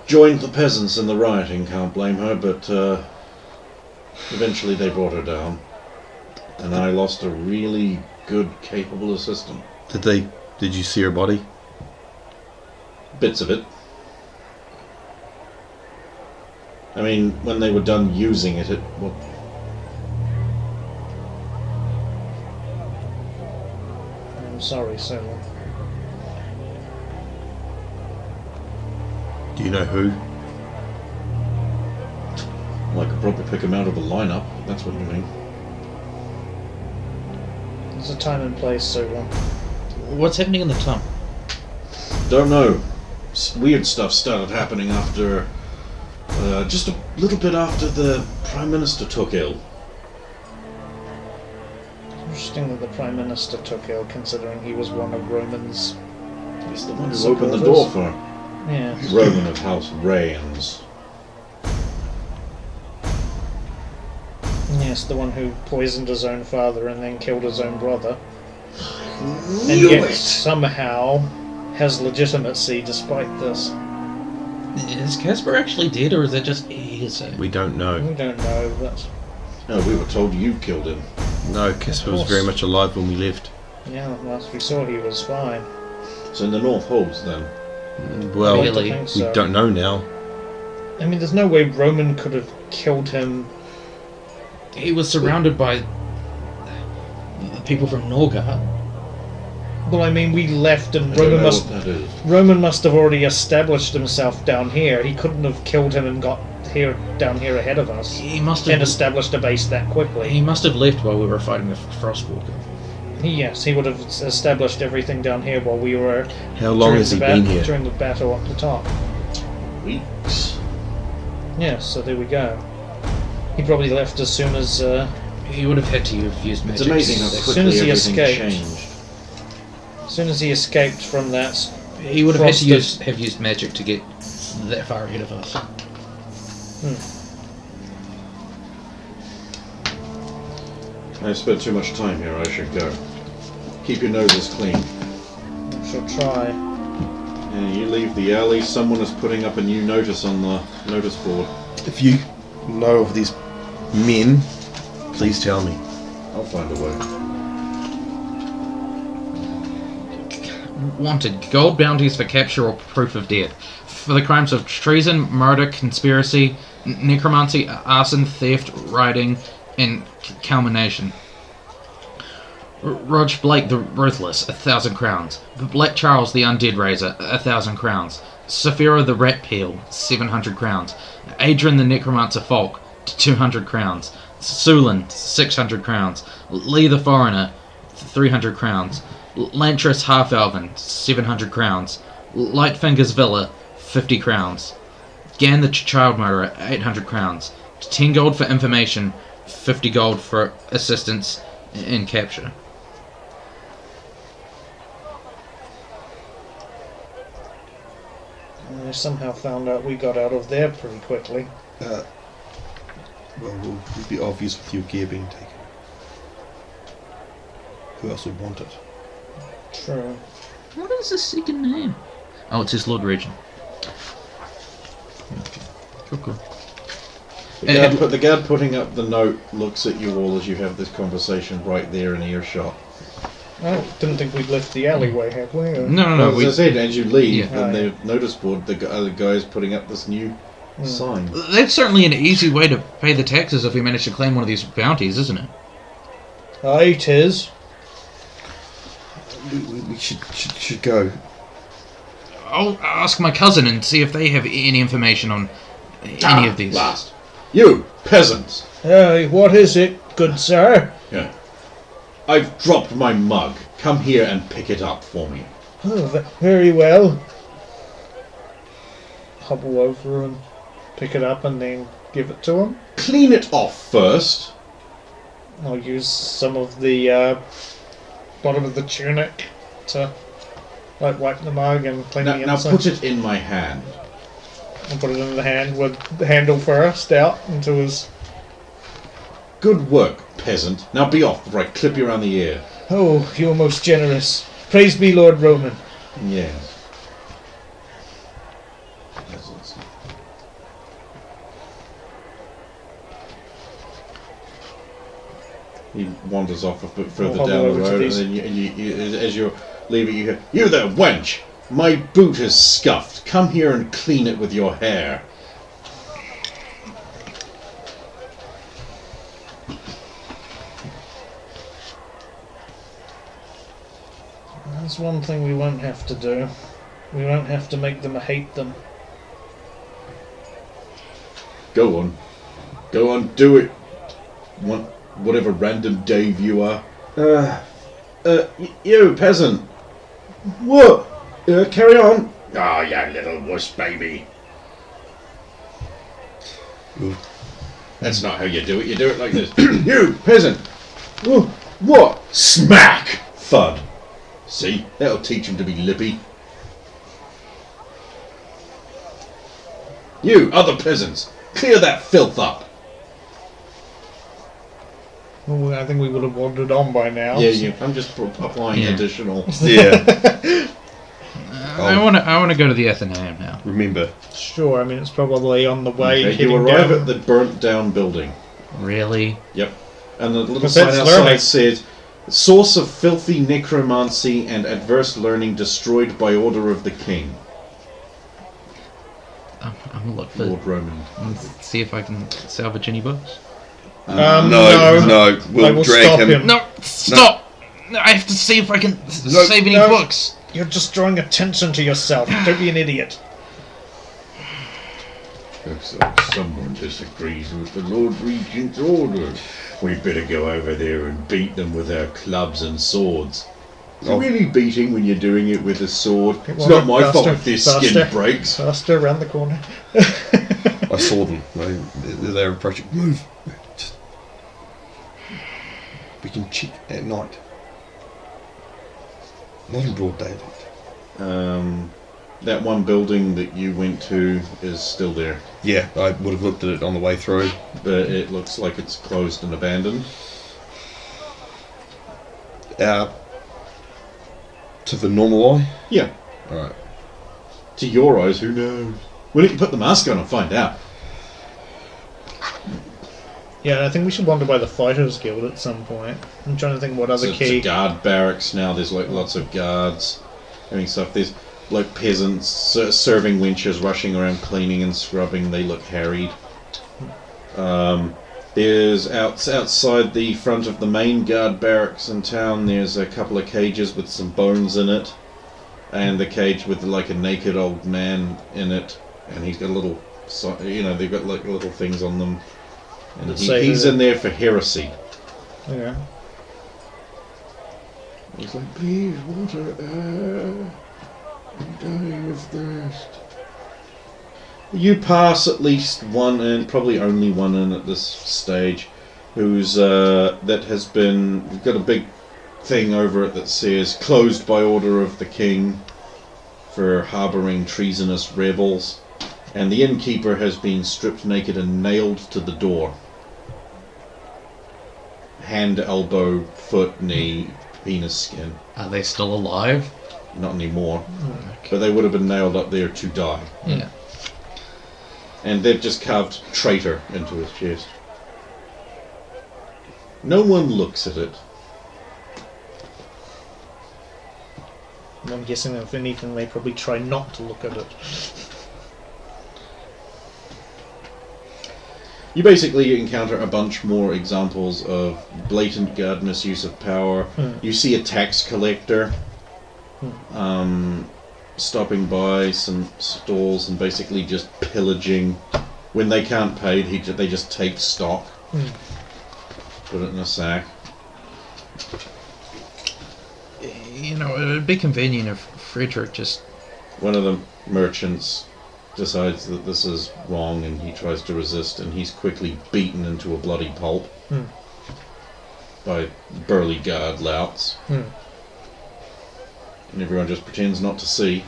joined the peasants in the rioting, can't blame her, but eventually they brought her down. And I lost a really good, capable assistant. Did you see her body? Bits of it. I mean, when they were done using it, I'm sorry, Sola. Do you know who? I could probably pick him out of the lineup. That's what you mean. There's a time and place, Sola. What's happening in the tomb? Don't know. Weird stuff started happening after, just a little bit after the Prime Minister took ill. Interesting that the Prime Minister took ill, considering he was one of Roman's... He's the one who opened the door for Yeah. Roman of House Rayans. Yes, the one who poisoned his own father and then killed his own brother. And Knew yet it! somehow has legitimacy despite this. Is Casper actually dead, or is that just hearsay? We don't know. We don't know, but... No, we were told you killed him. No, Casper was course. very much alive when we left. Yeah, last we saw he was fine. So in the North Holds, then. Well, I Really? think we so. don't know now. I mean, there's no way Roman could have killed him. He was surrounded by people from Norgard. Well, I mean, we left and I don't Roman know must... what that is. Roman must have already established himself down here. He couldn't have killed him and got down here ahead of us. He must And have. established a base that He quickly. must have left while we were fighting the Frostwalker. Yes, he would have established everything down here while we were... How long has he been here? During the battle up the top. Weeks. Yeah, so there we go. He probably left as soon as... He would have had to have used magic. It's amazing how As quickly soon as he everything escaped. changed. as soon as he escaped from that... He would have had to Frosted. have used magic to get that far ahead of us. I've spent too much time here, I should go. Keep your noses clean. I shall try. And you leave the alley, someone is putting up a new notice on the notice board. If you know of these men, please tell me. I'll find a way. Wanted gold bounties for capture or proof of death for the crimes of treason, murder, conspiracy, necromancy, arson, theft, rioting, and calumniation. Rog Blake the Ruthless, 1,000 crowns. Black Charles the Undead Razor, 1,000 crowns. Saphira the Rat Peel, 700 crowns. Adrian the Necromancer Folk, 200 crowns. Sulan, 600 crowns. Lee the Foreigner, 300 crowns. Lantris Half-Elven, 700 crowns. Lightfinger's Villa, 50 crowns. Gan the Child Murderer, 800 crowns. 10 gold for information, 50 gold for assistance in capture. And they somehow found out we got out of there pretty quickly. Well, it'll be obvious with your gear being taken. Who else would want it? True. What is his second name? Oh, it's his Lord Regent. Okay. Cool. The guard putting up the note looks at you all as you have this conversation right there in earshot. I didn't think we'd left the alleyway, have we? Or- No. As I said, as you leave, Yeah. on the notice board, the other guy is putting up this new sign. That's certainly an easy way to pay the taxes if we manage to claim one of these bounties, isn't it? Aye, 'tis. We should go. I'll ask my cousin and see if they have any information on any of these. Last. You, peasants! Aye, what is it, good sir? Yeah. I've dropped my mug. Come here and pick it up for me. Oh, very well. Hobble over and pick it up and then give it to him. Clean it off first. I'll use some of the bottom of the tunic to wipe the mug and clean the Now inside. put it in my hand. And put it in the hand with the handle first out into his... Good work, peasant. Now be off before I clip you around the ear. Oh, you're most generous. Praise be Lord Roman. Yes. Peasants. He wanders off a bit further I'll down hobble the over to road, and these. then you, as you're leaving, you hear, "You there, wench! My boot is scuffed. Come here and clean it with your hair." That's one thing we won't have to do. We won't have to make them hate them. Go on, do it. Whatever random Dave you are. You peasant. What? Carry on. Oh, you little wuss baby. Ooh. That's not how you do it. You do it like this. You peasant. Oh, what? Smack. Thud. See? That'll teach him to be lippy. You other peasants. Clear that filth up. Well, I think we would have wandered on by now. Yeah, I'm just applying Yeah. additional. Yeah. I want to go to the Athenaeum now. Remember, Sure, I mean, it's probably on the way. Okay, you heading arrive down. at the burnt down building. Really? Yep. And the little Because sign that's outside learning. said, "Source of filthy necromancy and adverse learning destroyed by order of the king." I'm gonna look for. Lord Roman. See if I can salvage any books. No. no, I we'll will drag stop him. him. No, stop! No, I have to see if I can save any no. books. You're just drawing attention to yourself. Don't be an idiot. Looks like someone disagrees with the Lord Regent's order. We'd better go over there and beat them with our clubs and swords. Is it really beating when you're doing it with a sword? It's Well, not my fault faster, if their faster. skin breaks. Faster, around the corner. I saw them. They're approaching. Move. Just- We can cheat at night. Not in broad daylight. That one building that you went to is still there, Yeah, I would have looked at it on the way through. but it looks like it's closed and abandoned. To the normal eye. Yeah. Alright. To your eyes, who knows? Why don't you put the mask on and find out? Yeah, I think we should wander by the Fighters Guild at some point. I'm trying to think what other It's a key. guard barracks now. There's like lots of guards doing stuff. There's like peasants serving wenches rushing around cleaning and scrubbing. They look harried. There's outside the front of the main guard barracks in town. There's a couple of cages with some bones in it, and the cage with like a naked old man in it, and he's got a little, they've got like little things on them, and Let's say he's that- in there for heresy. Yeah. He's like, "Please, water, I'm dying of thirst." You pass at least one in, probably only one in at this stage. who's that has been got a big thing over it that says closed by order of the king for harboring treasonous rebels, and the innkeeper has been stripped naked and nailed to the door. Hand, elbow, foot, knee, penis skin. Are they still alive? Not anymore. But they would have been nailed up there to die. Yeah. And they've just carved traitor into his chest. No one looks at it. I'm guessing if anything they probably try not to look at it. You basically encounter a bunch more examples of blatant guard misuse of power. You see a tax collector stopping by some stalls and basically just pillaging. When they can't pay, they just take stock, put it in a sack. You know, it would be convenient if Frederick just... One of the merchants decides that this is wrong and he tries to resist, and he's quickly beaten into a bloody pulp by burly guard louts. And everyone just pretends not to see.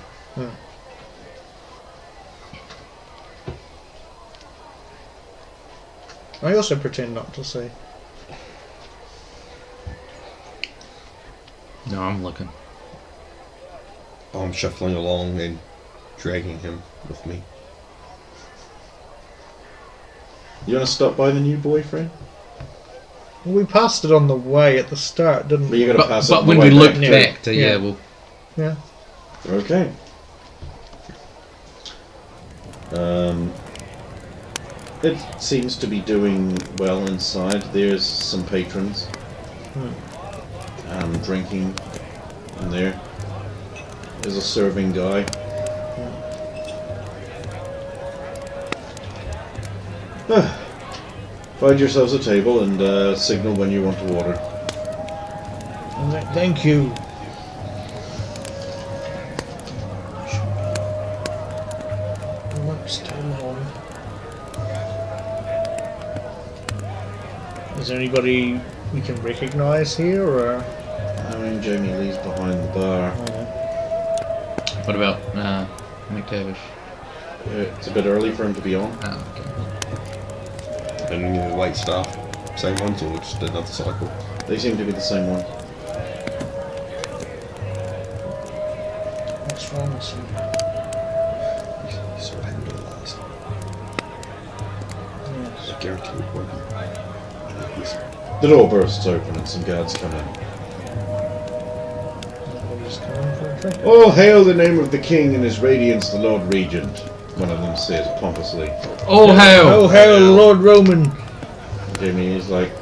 I also pretend not to see. No, I'm looking. I'm shuffling along and dragging him with me. You want to stop by the new boyfriend? Well, we passed it on the way at the start, didn't But we? you got to pass it But on when the we way looked back. back to, Yeah. well... Yeah. Okay. It seems to be doing well inside. There's some patrons drinking in there. There's a serving guy. Find yourselves a table and signal when you want to order. Thank you. What's too long? Is there anybody we can recognise here, or? I mean, Jamie Lee's behind the bar. What about McTavish? It's a bit early for him to be on. Oh, okay. And the wait staff, same ones or just another cycle? They seem to be the same one. What's wrong with you? You saw what happened to the last one. Yes. I guarantee it won't. The door bursts open and some guards come in. Nobody's coming for a drink. All hail the name of the king and his radiance, the Lord Regent, one of them says pompously. Oh, hail! Oh, hail, Lord Roman! Jamie is like,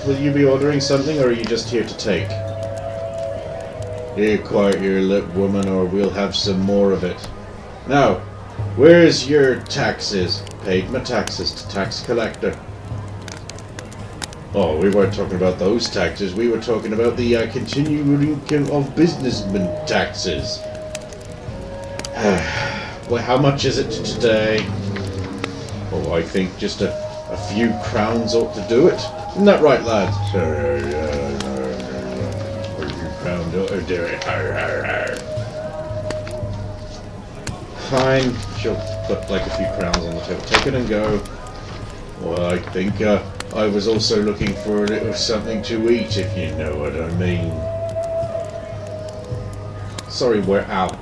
Will you be ordering something, or are you just here to take? Here, quiet your lip, woman, or we'll have some more of it. Now, where's your taxes? Paid my taxes to tax collector. Oh, we weren't talking about those taxes. We were talking about the continuing income of businessmen taxes. Well, how much is it today? Oh, I think just a few crowns ought to do it. Isn't that right, lads? A few crowns ought to do it. Fine. She'll put like a few crowns on the table. Take it and go. Well, I think I was also looking for a little something to eat, if you know what I mean. Sorry, we're out.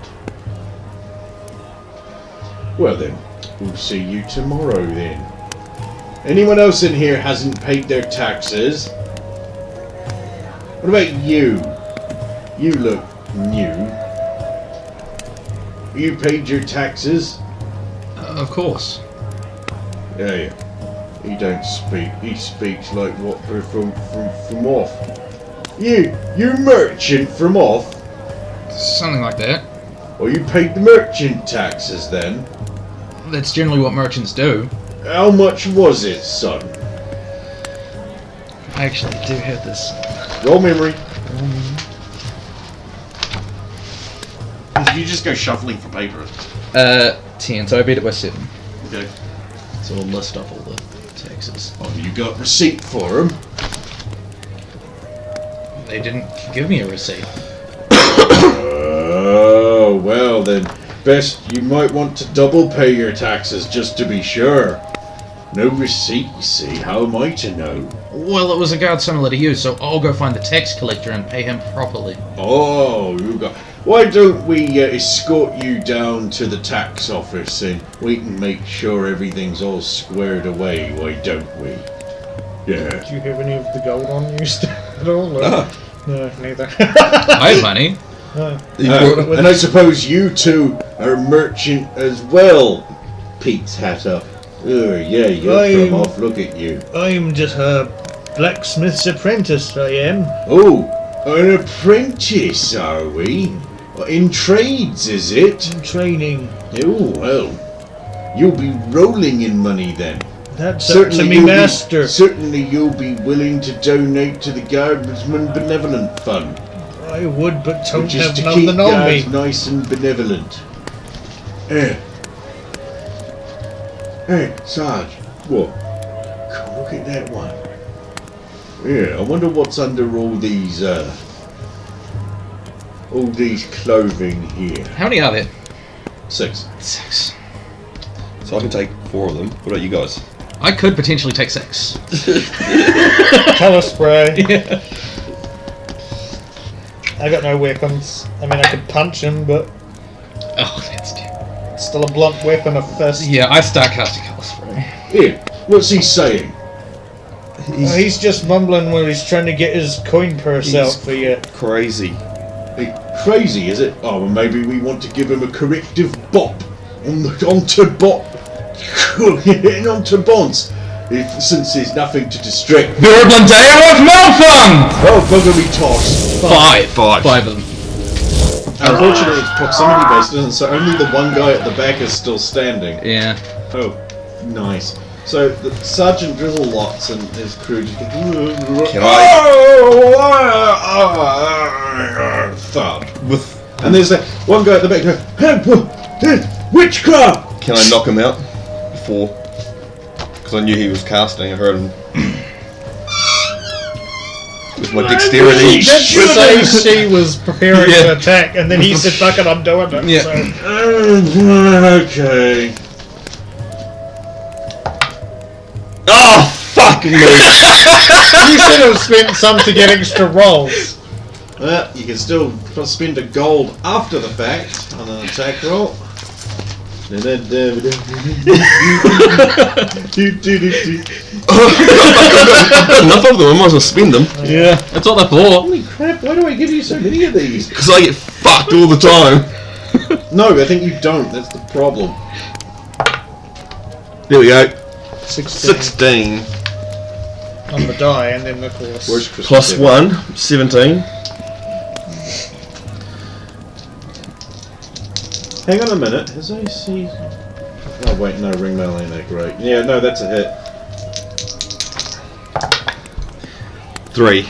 Well then, we'll see you tomorrow then. Anyone else in here hasn't paid their taxes? What about you? You look new. You paid your taxes? Of course. Yeah. He don't speak. He speaks like what from off. You merchant from off? Something like that. Well, you paid the merchant taxes then? That's generally what merchants do. How much was it, son? I actually do have this. Roll memory. You just go shuffling for paper. 10, so I beat it by 7. Okay. So we'll list off all the taxes. Oh, you got receipt for them? They didn't give me a receipt. Oh, well then, best you might want to double pay your taxes just to be sure. No receipt, you see. How am I to know? Well, it was a guard similar to you, so I'll go find the tax collector and pay him properly. Oh, you got... Why don't we escort you down to the tax office and we can make sure everything's all squared away, why don't we? Yeah. Do you have any of the gold on you at all? Or? No. No, neither. I have money. No. And I suppose you two are merchant as well, Pete's hat up. Oh, yeah, you're from off, look at you. I'm just a blacksmith's apprentice, I am. Oh, an apprentice, are we? In trades, is it? I'm training. Oh, well, you'll be rolling in money then. That's up to me, master. Certainly you'll be willing to donate to the Guardsman Benevolent Fund. I would, but don't Which is have to keep nothing on me. guards nice and benevolent. Hey, Sarge. What? God, look at that one. Yeah, I wonder what's under all these clothing here. How many are there? 6. 6. So I can take 4 of them. What about you guys? I could potentially take 6. Colour spray. Yeah. I got no weapons. I mean, I could punch him, but Oh, that's terrible. it's still a blunt weapon, a fist. Yeah, I start casting color spray. Here, what's he saying? He's just mumbling while he's trying to get his coin purse out for you. Crazy. Hey, crazy, is it? Oh, well, maybe we want to give him a corrective bop onto bonds. Since there's nothing to distract. Durban Day of Malfung! Oh, bugger me toss. 5. 5. 5 of them. Unfortunately, it's proximity based, isn't it? So only the one guy at the back is still standing. Yeah. Oh, nice. So the Sergeant Drizzlelots and his crew just get... Can thud. With And there's that one guy at the back going, witchcraft! Can I knock him out before? Because I knew he was casting. I heard him with my dexterity. Did say she was preparing to attack, and then he said, "Fuck it, I'm doing it." Yeah. So. Okay. Oh fuck me! You should have spent some to get extra rolls. Well, you can still spend a gold after the fact on an attack roll. Enough of them. I might as well spend them Yeah. That's what they're for. Holy crap, why do I give you so many of these? because I get fucked all the time. No, I think you don't, that's the problem. There we go. 16 16 on the die, and then of course. Where's Chris? plus 1, 17. Hang on a minute, has AC... Oh wait, no, ring mail ain't that great. Yeah, no, that's a hit. 3.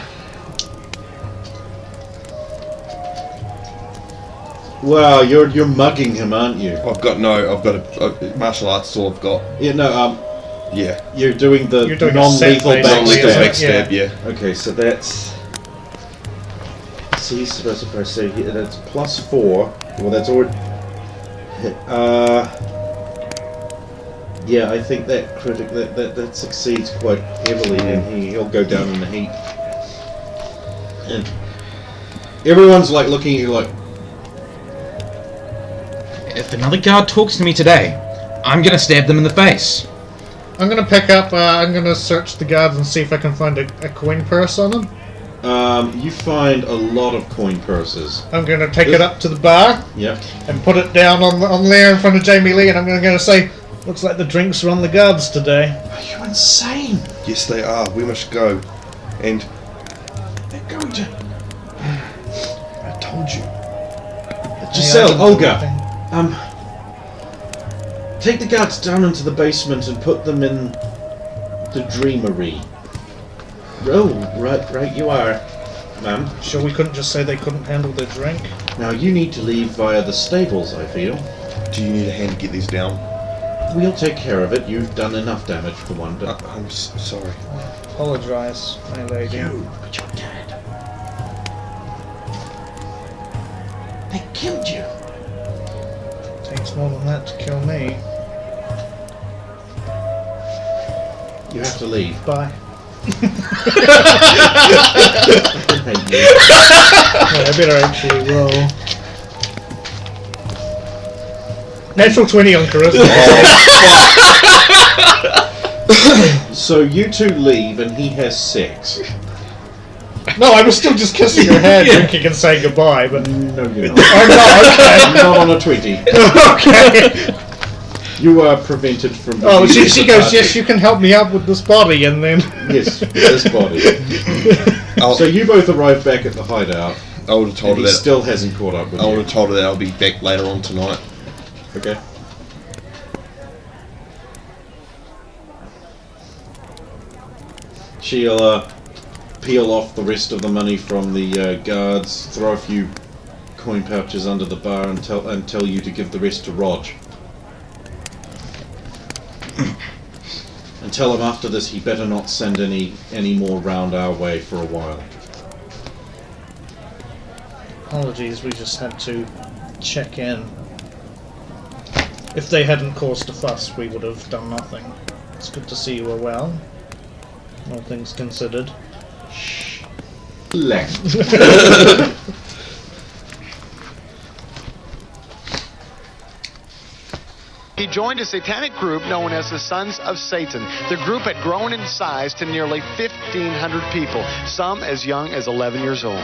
Wow, you're mugging him, aren't you? I've got a martial arts, so I've got. Yeah, no, Yeah. you're doing the You're doing a non-lethal set, basically, backstab. isn't it? Backstab, yeah. Okay, so that's... See, supposed to say here, that's plus 4. Well, that's already... yeah, I think that that succeeds quite heavily, and he'll go down in the heat. And everyone's like looking at you like, If another guard talks to me today, I'm gonna stab them in the face. I'm gonna pick up. I'm gonna search the guards and see if I can find a coin purse on them. you find a lot of coin purses. I'm gonna take it up to the bar Yep. and put it down on there in front of Jamie Lee, and I'm gonna say, "Looks like the drinks are on the guards today." Are you insane? Yes, they are. We must go. And They're going to... I told you. Giselle, Hey, I Olga, didn't- take the guards down into the basement and put them in the dreamery. Oh, right you are, ma'am. Sure, we couldn't just say they couldn't handle their drink. Now you need to leave via the stables, I feel. Do you need a hand to get these down? We'll take care of it. You've done enough damage for one day. I'm sorry. Apologise, my lady. But you're dead. They killed you. Takes more than that to kill me. You have to leave. Bye. Thank you. Well, I better actually roll. Natural 20 on charisma. So you two leave and he has sex. No, I was still just kissing her hand, drinking and saying goodbye, but... No, you're not. Oh, no, okay. Not on a 20. Okay. You are prevented from... Oh, she abusing the goes, party. yes, you can help me out with this body, and then... Yes, with this body. So you both arrive back at the hideout, I would have told and her he that. still hasn't caught up with I would you. have told her that I'll be back later on tonight. Okay. She'll peel off the rest of the money from the guards, throw a few coin pouches under the bar, and tell you to give the rest to Rog. And tell him after this he better not send any more round our way for a while. Apologies, we just had to check in. If they hadn't caused a fuss, we would have done nothing. It's good to see you are well. All things considered. Left. He joined a satanic group known as the Sons of Satan. The group had grown in size to nearly 1,500 people, some as young as 11 years old.